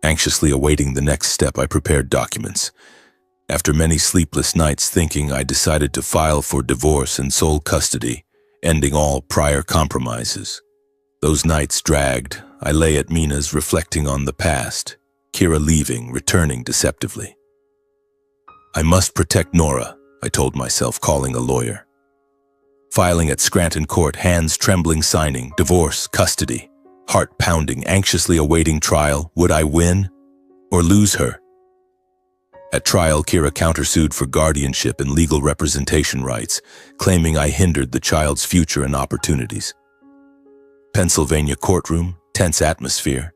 Anxiously awaiting the next step, I prepared documents. After many sleepless nights thinking, I decided to file for divorce and sole custody, ending all prior compromises. Those nights dragged. I lay at Mina's, reflecting on the past. Kira leaving, returning deceptively. I must protect Nora, I told myself, calling a lawyer. Filing at Scranton Court, hands trembling, signing, divorce, custody, heart pounding, anxiously awaiting trial. Would I win or lose her? At trial, Kira countersued for guardianship and legal representation rights, claiming I hindered the child's future and opportunities. Pennsylvania courtroom, tense atmosphere.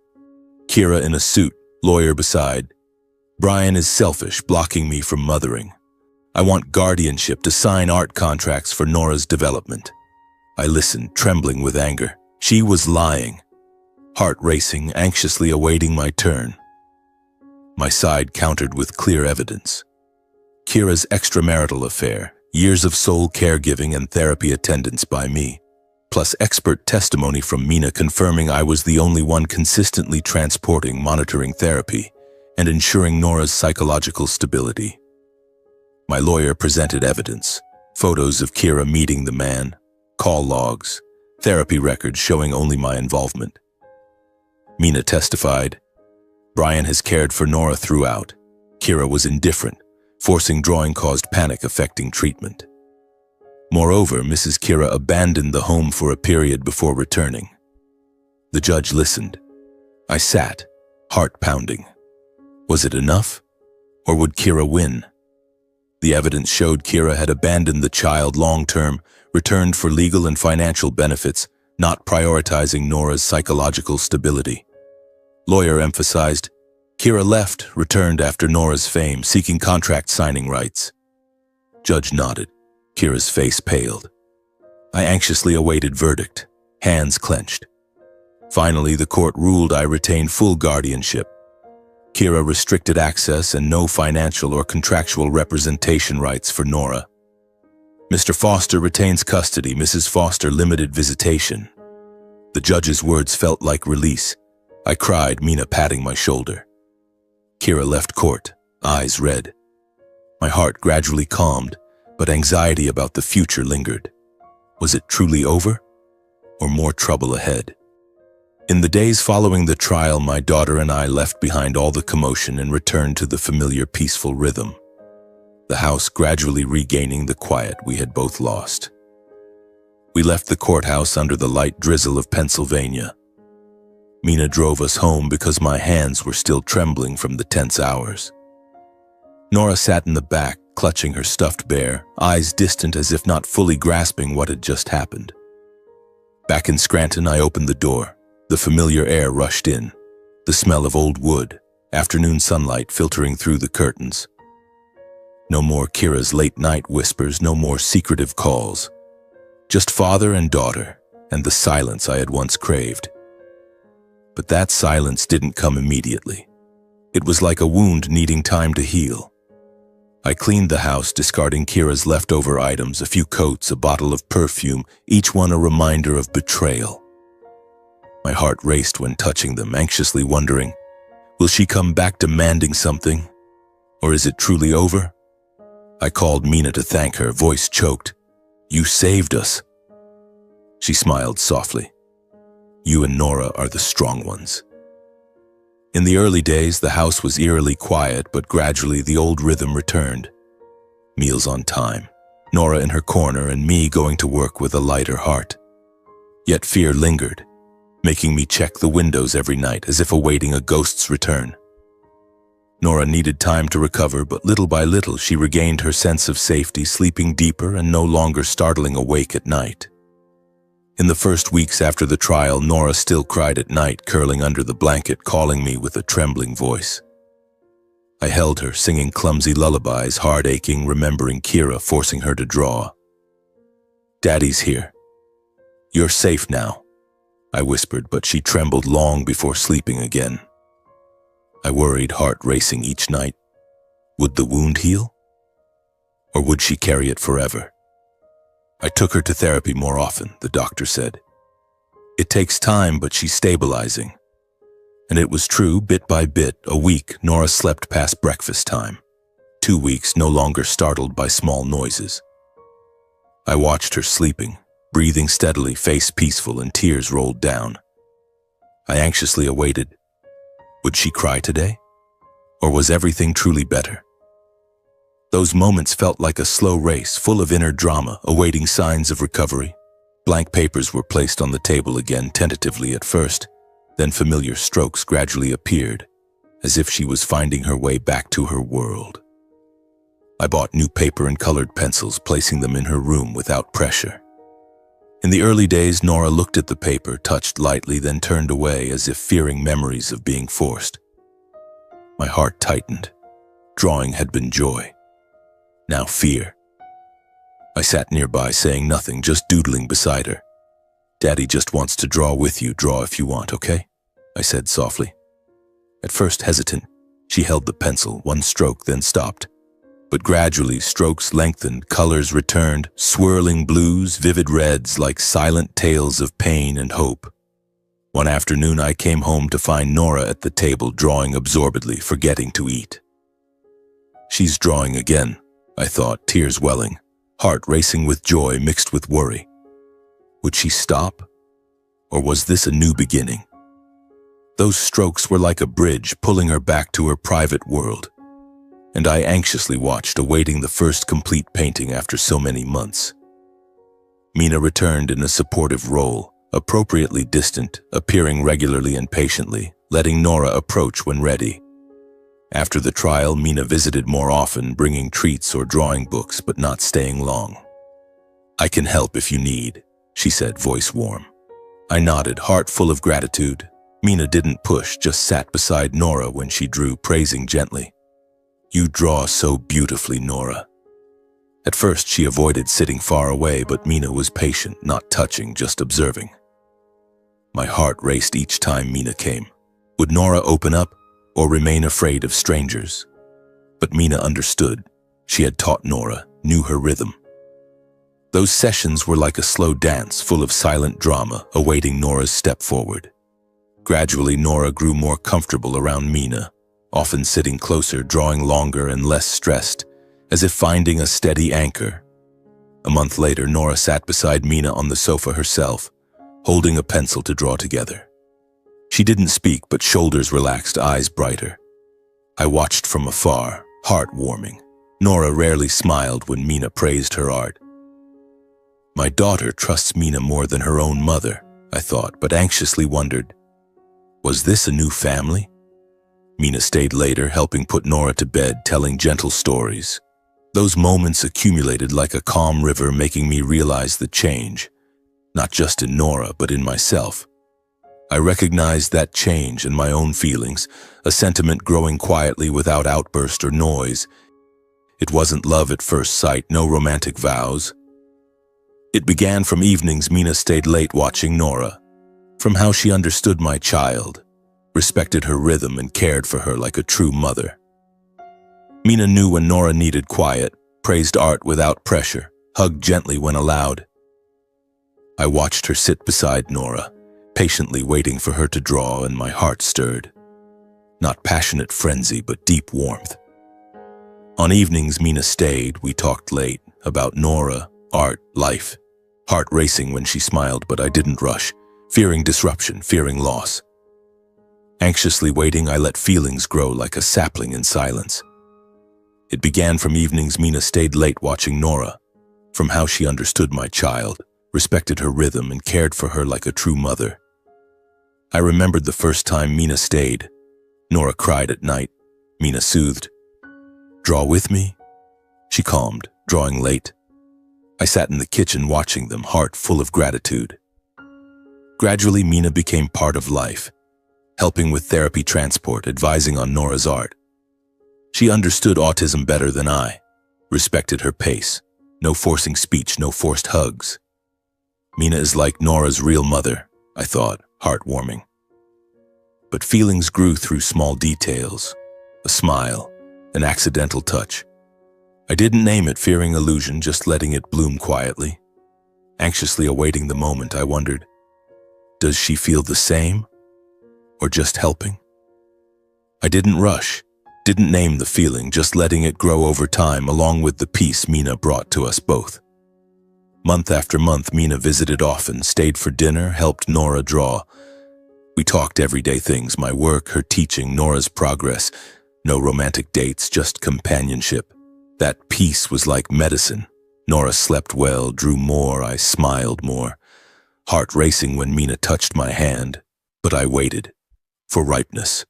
Kira in a suit, lawyer beside. Brian is selfish, blocking me from mothering. I want guardianship to sign art contracts for Nora's development. I listened, trembling with anger. She was lying. Heart racing, anxiously awaiting my turn. My side countered with clear evidence. Kira's extramarital affair, years of sole caregiving and therapy attendance by me, plus expert testimony from Mina confirming I was the only one consistently transporting monitoring therapy and ensuring Nora's psychological stability. My lawyer presented evidence, photos of Kira meeting the man, call logs, therapy records showing only my involvement. Mina testified, Brian has cared for Nora throughout. Kira was indifferent. Forcing drawing caused panic affecting treatment. Moreover, Mrs. Kira abandoned the home for a period before returning. The judge listened. I sat, heart pounding. Was it enough? Or would Kira win? The evidence showed Kira had abandoned the child long-term, returned for legal and financial benefits, not prioritizing Nora's psychological stability. Lawyer emphasized, Kira left, returned after Nora's fame, seeking contract signing rights. Judge nodded. Kira's face paled. I anxiously awaited verdict, hands clenched. Finally, the court ruled I retain full guardianship. Kira restricted access and no financial or contractual representation rights for Nora. Mr. Foster retains custody, Mrs. Foster limited visitation. The judge's words felt like release. I cried, Mina patting my shoulder. Kira left court, eyes red. My heart gradually calmed, but anxiety about the future lingered. Was it truly over? Or more trouble ahead? In the days following the trial, my daughter and I left behind all the commotion and returned to the familiar peaceful rhythm. The house gradually regaining the quiet we had both lost. We left the courthouse under the light drizzle of Pennsylvania. Mina drove us home because my hands were still trembling from the tense hours. Nora sat in the back, clutching her stuffed bear, eyes distant as if not fully grasping what had just happened. Back in Scranton, I opened the door. The familiar air rushed in, the smell of old wood, afternoon sunlight filtering through the curtains. No more Kira's late-night whispers, no more secretive calls. Just father and daughter, and the silence I had once craved. But that silence didn't come immediately. It was like a wound needing time to heal. I cleaned the house, discarding Kira's leftover items, a few coats, a bottle of perfume, each one a reminder of betrayal. My heart raced when touching them, anxiously wondering, will she come back demanding something? Or is it truly over? I called Mina to thank her, voice choked. You saved us. She smiled softly. You and Nora are the strong ones. In the early days, the house was eerily quiet, but gradually the old rhythm returned. Meals on time, Nora in her corner and me going to work with a lighter heart. Yet fear lingered, making me check the windows every night as if awaiting a ghost's return. Nora needed time to recover, but little by little she regained her sense of safety, sleeping deeper and no longer startling awake at night. In the first weeks after the trial, Nora still cried at night, curling under the blanket, calling me with a trembling voice. I held her, singing clumsy lullabies, heart aching, remembering Kira forcing her to draw. "Daddy's here. You're safe now," I whispered, but she trembled long before sleeping again. I worried, heart racing each night. Would the wound heal? Or would she carry it forever? I took her to therapy more often, the doctor said. It takes time, but she's stabilizing. And it was true, bit by bit. A week, Nora slept past breakfast time. 2 weeks, no longer startled by small noises. I watched her sleeping, breathing steadily, face peaceful, and tears rolled down. I anxiously awaited. Would she cry today? Or was everything truly better? Those moments felt like a slow race, full of inner drama, awaiting signs of recovery. Blank papers were placed on the table again, tentatively at first. Then familiar strokes gradually appeared, as if she was finding her way back to her world. I bought new paper and colored pencils, placing them in her room without pressure. In the early days, Nora looked at the paper, touched lightly, then turned away as if fearing memories of being forced. My heart tightened. Drawing had been joy. Now fear. I sat nearby, saying nothing, just doodling beside her. "Daddy just wants to draw with you. Draw if you want, okay?" I said softly. At first hesitant, she held the pencil, one stroke, then stopped. But gradually, strokes lengthened, colors returned, swirling blues, vivid reds, like silent tales of pain and hope. One afternoon, I came home to find Nora at the table, drawing absorbedly, forgetting to eat. She's drawing again, I thought, tears welling, heart racing with joy mixed with worry. Would she stop? Or was this a new beginning? Those strokes were like a bridge, pulling her back to her private world. And I anxiously watched, awaiting the first complete painting after so many months. Mina returned in a supportive role, appropriately distant, appearing regularly and patiently, letting Nora approach when ready. After the trial, Mina visited more often, bringing treats or drawing books, but not staying long. "I can help if you need," she said, voice warm. I nodded, heart full of gratitude. Mina didn't push, just sat beside Nora when she drew, praising gently. "You draw so beautifully, Nora." At first, she avoided sitting far away, but Mina was patient, not touching, just observing. My heart raced each time Mina came. Would Nora open up or remain afraid of strangers? But Mina understood. She had taught Nora, knew her rhythm. Those sessions were like a slow dance, full of silent drama, awaiting Nora's step forward. Gradually, Nora grew more comfortable around Mina, often sitting closer, drawing longer and less stressed, as if finding a steady anchor. A month later, Nora sat beside Mina on the sofa herself, holding a pencil to draw together. She didn't speak, but shoulders relaxed, eyes brighter. I watched from afar, heart warming. Nora rarely smiled when Mina praised her art. My daughter trusts Mina more than her own mother, I thought, but anxiously wondered, was this a new family? Mina stayed later, helping put Nora to bed, telling gentle stories. Those moments accumulated like a calm river, making me realize the change, not just in Nora, but in myself. I recognized that change in my own feelings, a sentiment growing quietly without outburst or noise. It wasn't love at first sight, no romantic vows. It began from evenings Mina stayed late watching Nora, from how she understood my child, respected her rhythm, and cared for her like a true mother. Mina knew when Nora needed quiet, praised art without pressure, hugged gently when allowed. I watched her sit beside Nora, patiently waiting for her to draw, and my heart stirred. Not passionate frenzy, but deep warmth. On evenings Mina stayed, we talked late, about Nora, art, life. Heart racing when she smiled, but I didn't rush, fearing disruption, fearing loss. Anxiously waiting, I let feelings grow like a sapling in silence. It began from evenings Mina stayed late watching Nora, from how she understood my child, respected her rhythm, and cared for her like a true mother. I remembered the first time Mina stayed. Nora cried at night, Mina soothed. Draw with me? She calmed, drawing late. I sat in the kitchen watching them, heart full of gratitude. Gradually, Mina became part of life, helping with therapy transport, advising on Nora's art. She understood autism better than I, respected her pace. No forcing speech, no forced hugs. Mina is like Nora's real mother, I thought, heartwarming. But feelings grew through small details, a smile, an accidental touch. I didn't name it, fearing illusion, just letting it bloom quietly. Anxiously awaiting the moment, I wondered, does she feel the same, or just helping? I didn't rush, didn't name the feeling, just letting it grow over time along with the peace Mina brought to us both. Month after month, Mina visited often, stayed for dinner, helped Nora draw. We talked everyday things, my work, her teaching, Nora's progress. No romantic dates, just companionship. That peace was like medicine. Nora slept well, drew more, I smiled more. Heart racing when Mina touched my hand, but I waited for ripeness.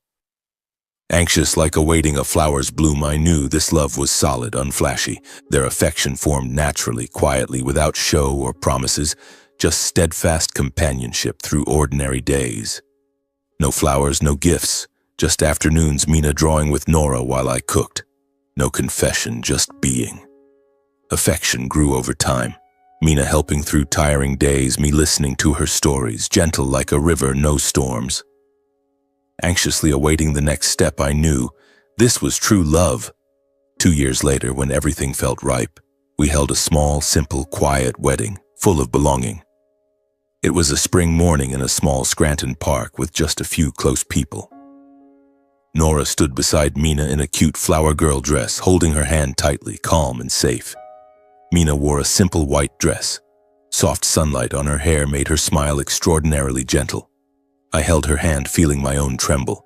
Anxious like awaiting a flower's bloom, I knew this love was solid, unflashy. Their affection formed naturally, quietly, without show or promises, just steadfast companionship through ordinary days. No flowers, no gifts, just afternoons, Mina drawing with Nora while I cooked. No confession, just being. Affection grew over time. Mina helping through tiring days, me listening to her stories, gentle like a river, no storms. Anxiously awaiting the next step, I knew this was true love. 2 years later, when everything felt ripe, we held a small, simple, quiet wedding, full of belonging. It was a spring morning in a small Scranton park with just a few close people. Nora stood beside Mina in a cute flower girl dress, holding her hand tightly, calm and safe. Mina wore a simple white dress. Soft sunlight on her hair made her smile extraordinarily gentle. I held her hand, feeling my own tremble.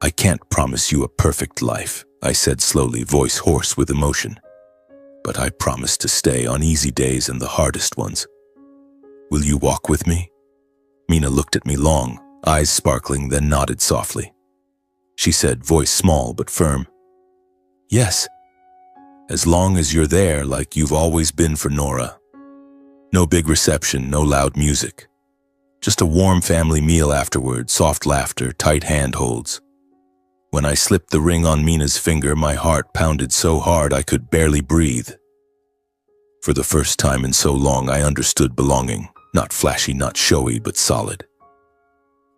I can't promise you a perfect life, I said slowly, voice hoarse with emotion. But I promise to stay on easy days and the hardest ones. Will you walk with me? Mina looked at me long, eyes sparkling, then nodded softly. She said, voice small but firm, yes, as long as you're there like you've always been for Nora. No big reception, no loud music. Just a warm family meal afterward, soft laughter, tight handholds. When I slipped the ring on Mina's finger, my heart pounded so hard I could barely breathe. For the first time in so long, I understood belonging, not flashy, not showy, but solid.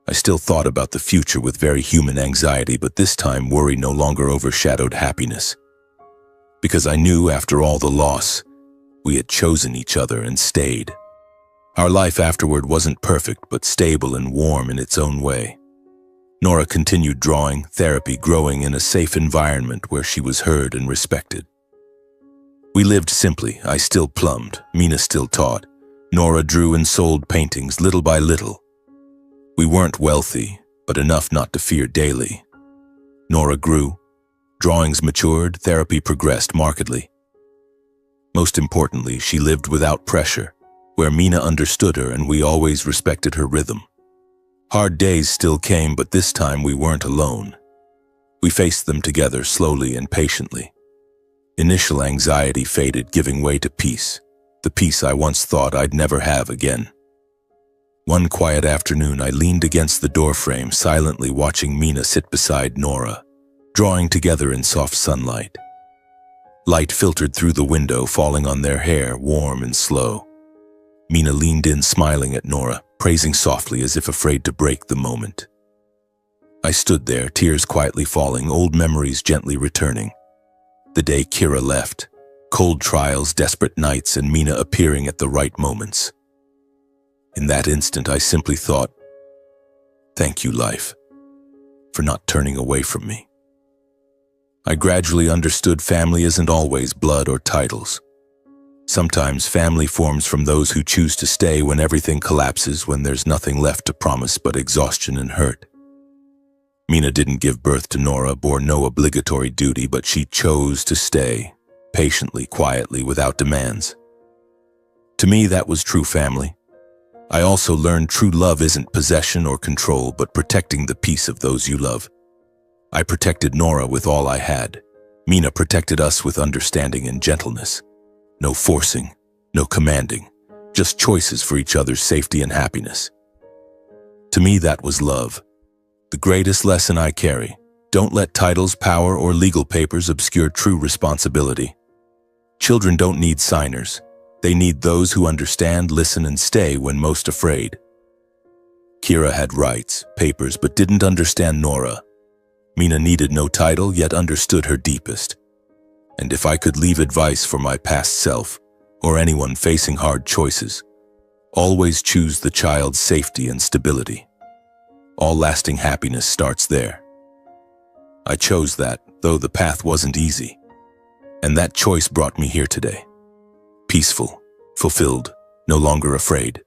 I still thought about the future with very human anxiety, but this time worry no longer overshadowed happiness. Because I knew after all the loss, we had chosen each other and stayed. Our life afterward wasn't perfect, but stable and warm in its own way. Nora continued drawing, therapy growing in a safe environment where she was heard and respected. We lived simply. I still plumbed, Mina still taught. Nora drew and sold paintings little by little. We weren't wealthy, but enough not to fear daily. Nora grew. Drawings matured, therapy progressed markedly. Most importantly, she lived without pressure, where Mina understood her and we always respected her rhythm. Hard days still came, but this time we weren't alone. We faced them together slowly and patiently. Initial anxiety faded, giving way to peace, the peace I once thought I'd never have again. One quiet afternoon, I leaned against the doorframe, silently watching Mina sit beside Nora, drawing together in soft sunlight. Light filtered through the window, falling on their hair, warm and slow. Mina leaned in, smiling at Nora, praising softly as if afraid to break the moment. I stood there, tears quietly falling, old memories gently returning. The day Kira left, cold trials, desperate nights, and Mina appearing at the right moments. In that instant, I simply thought, thank you, life, for not turning away from me. I gradually understood family isn't always blood or titles. Sometimes family forms from those who choose to stay when everything collapses, when there's nothing left to promise but exhaustion and hurt. Mina didn't give birth to Nora, bore no obligatory duty, but she chose to stay, patiently, quietly, without demands. To me, that was true family. I also learned true love isn't possession or control, but protecting the peace of those you love. I protected Nora with all I had. Mina protected us with understanding and gentleness. No forcing, no commanding, just choices for each other's safety and happiness. To me, that was love. The greatest lesson I carry: don't let titles, power, or legal papers obscure true responsibility. Children don't need signers. They need those who understand, listen, and stay when most afraid. Kira had rights, papers, but didn't understand Nora. Mina needed no title, yet understood her deepest. And if I could leave advice for my past self, or anyone facing hard choices, always choose the child's safety and stability. All lasting happiness starts there. I chose that, though the path wasn't easy. And that choice brought me here today. Peaceful, fulfilled, no longer afraid.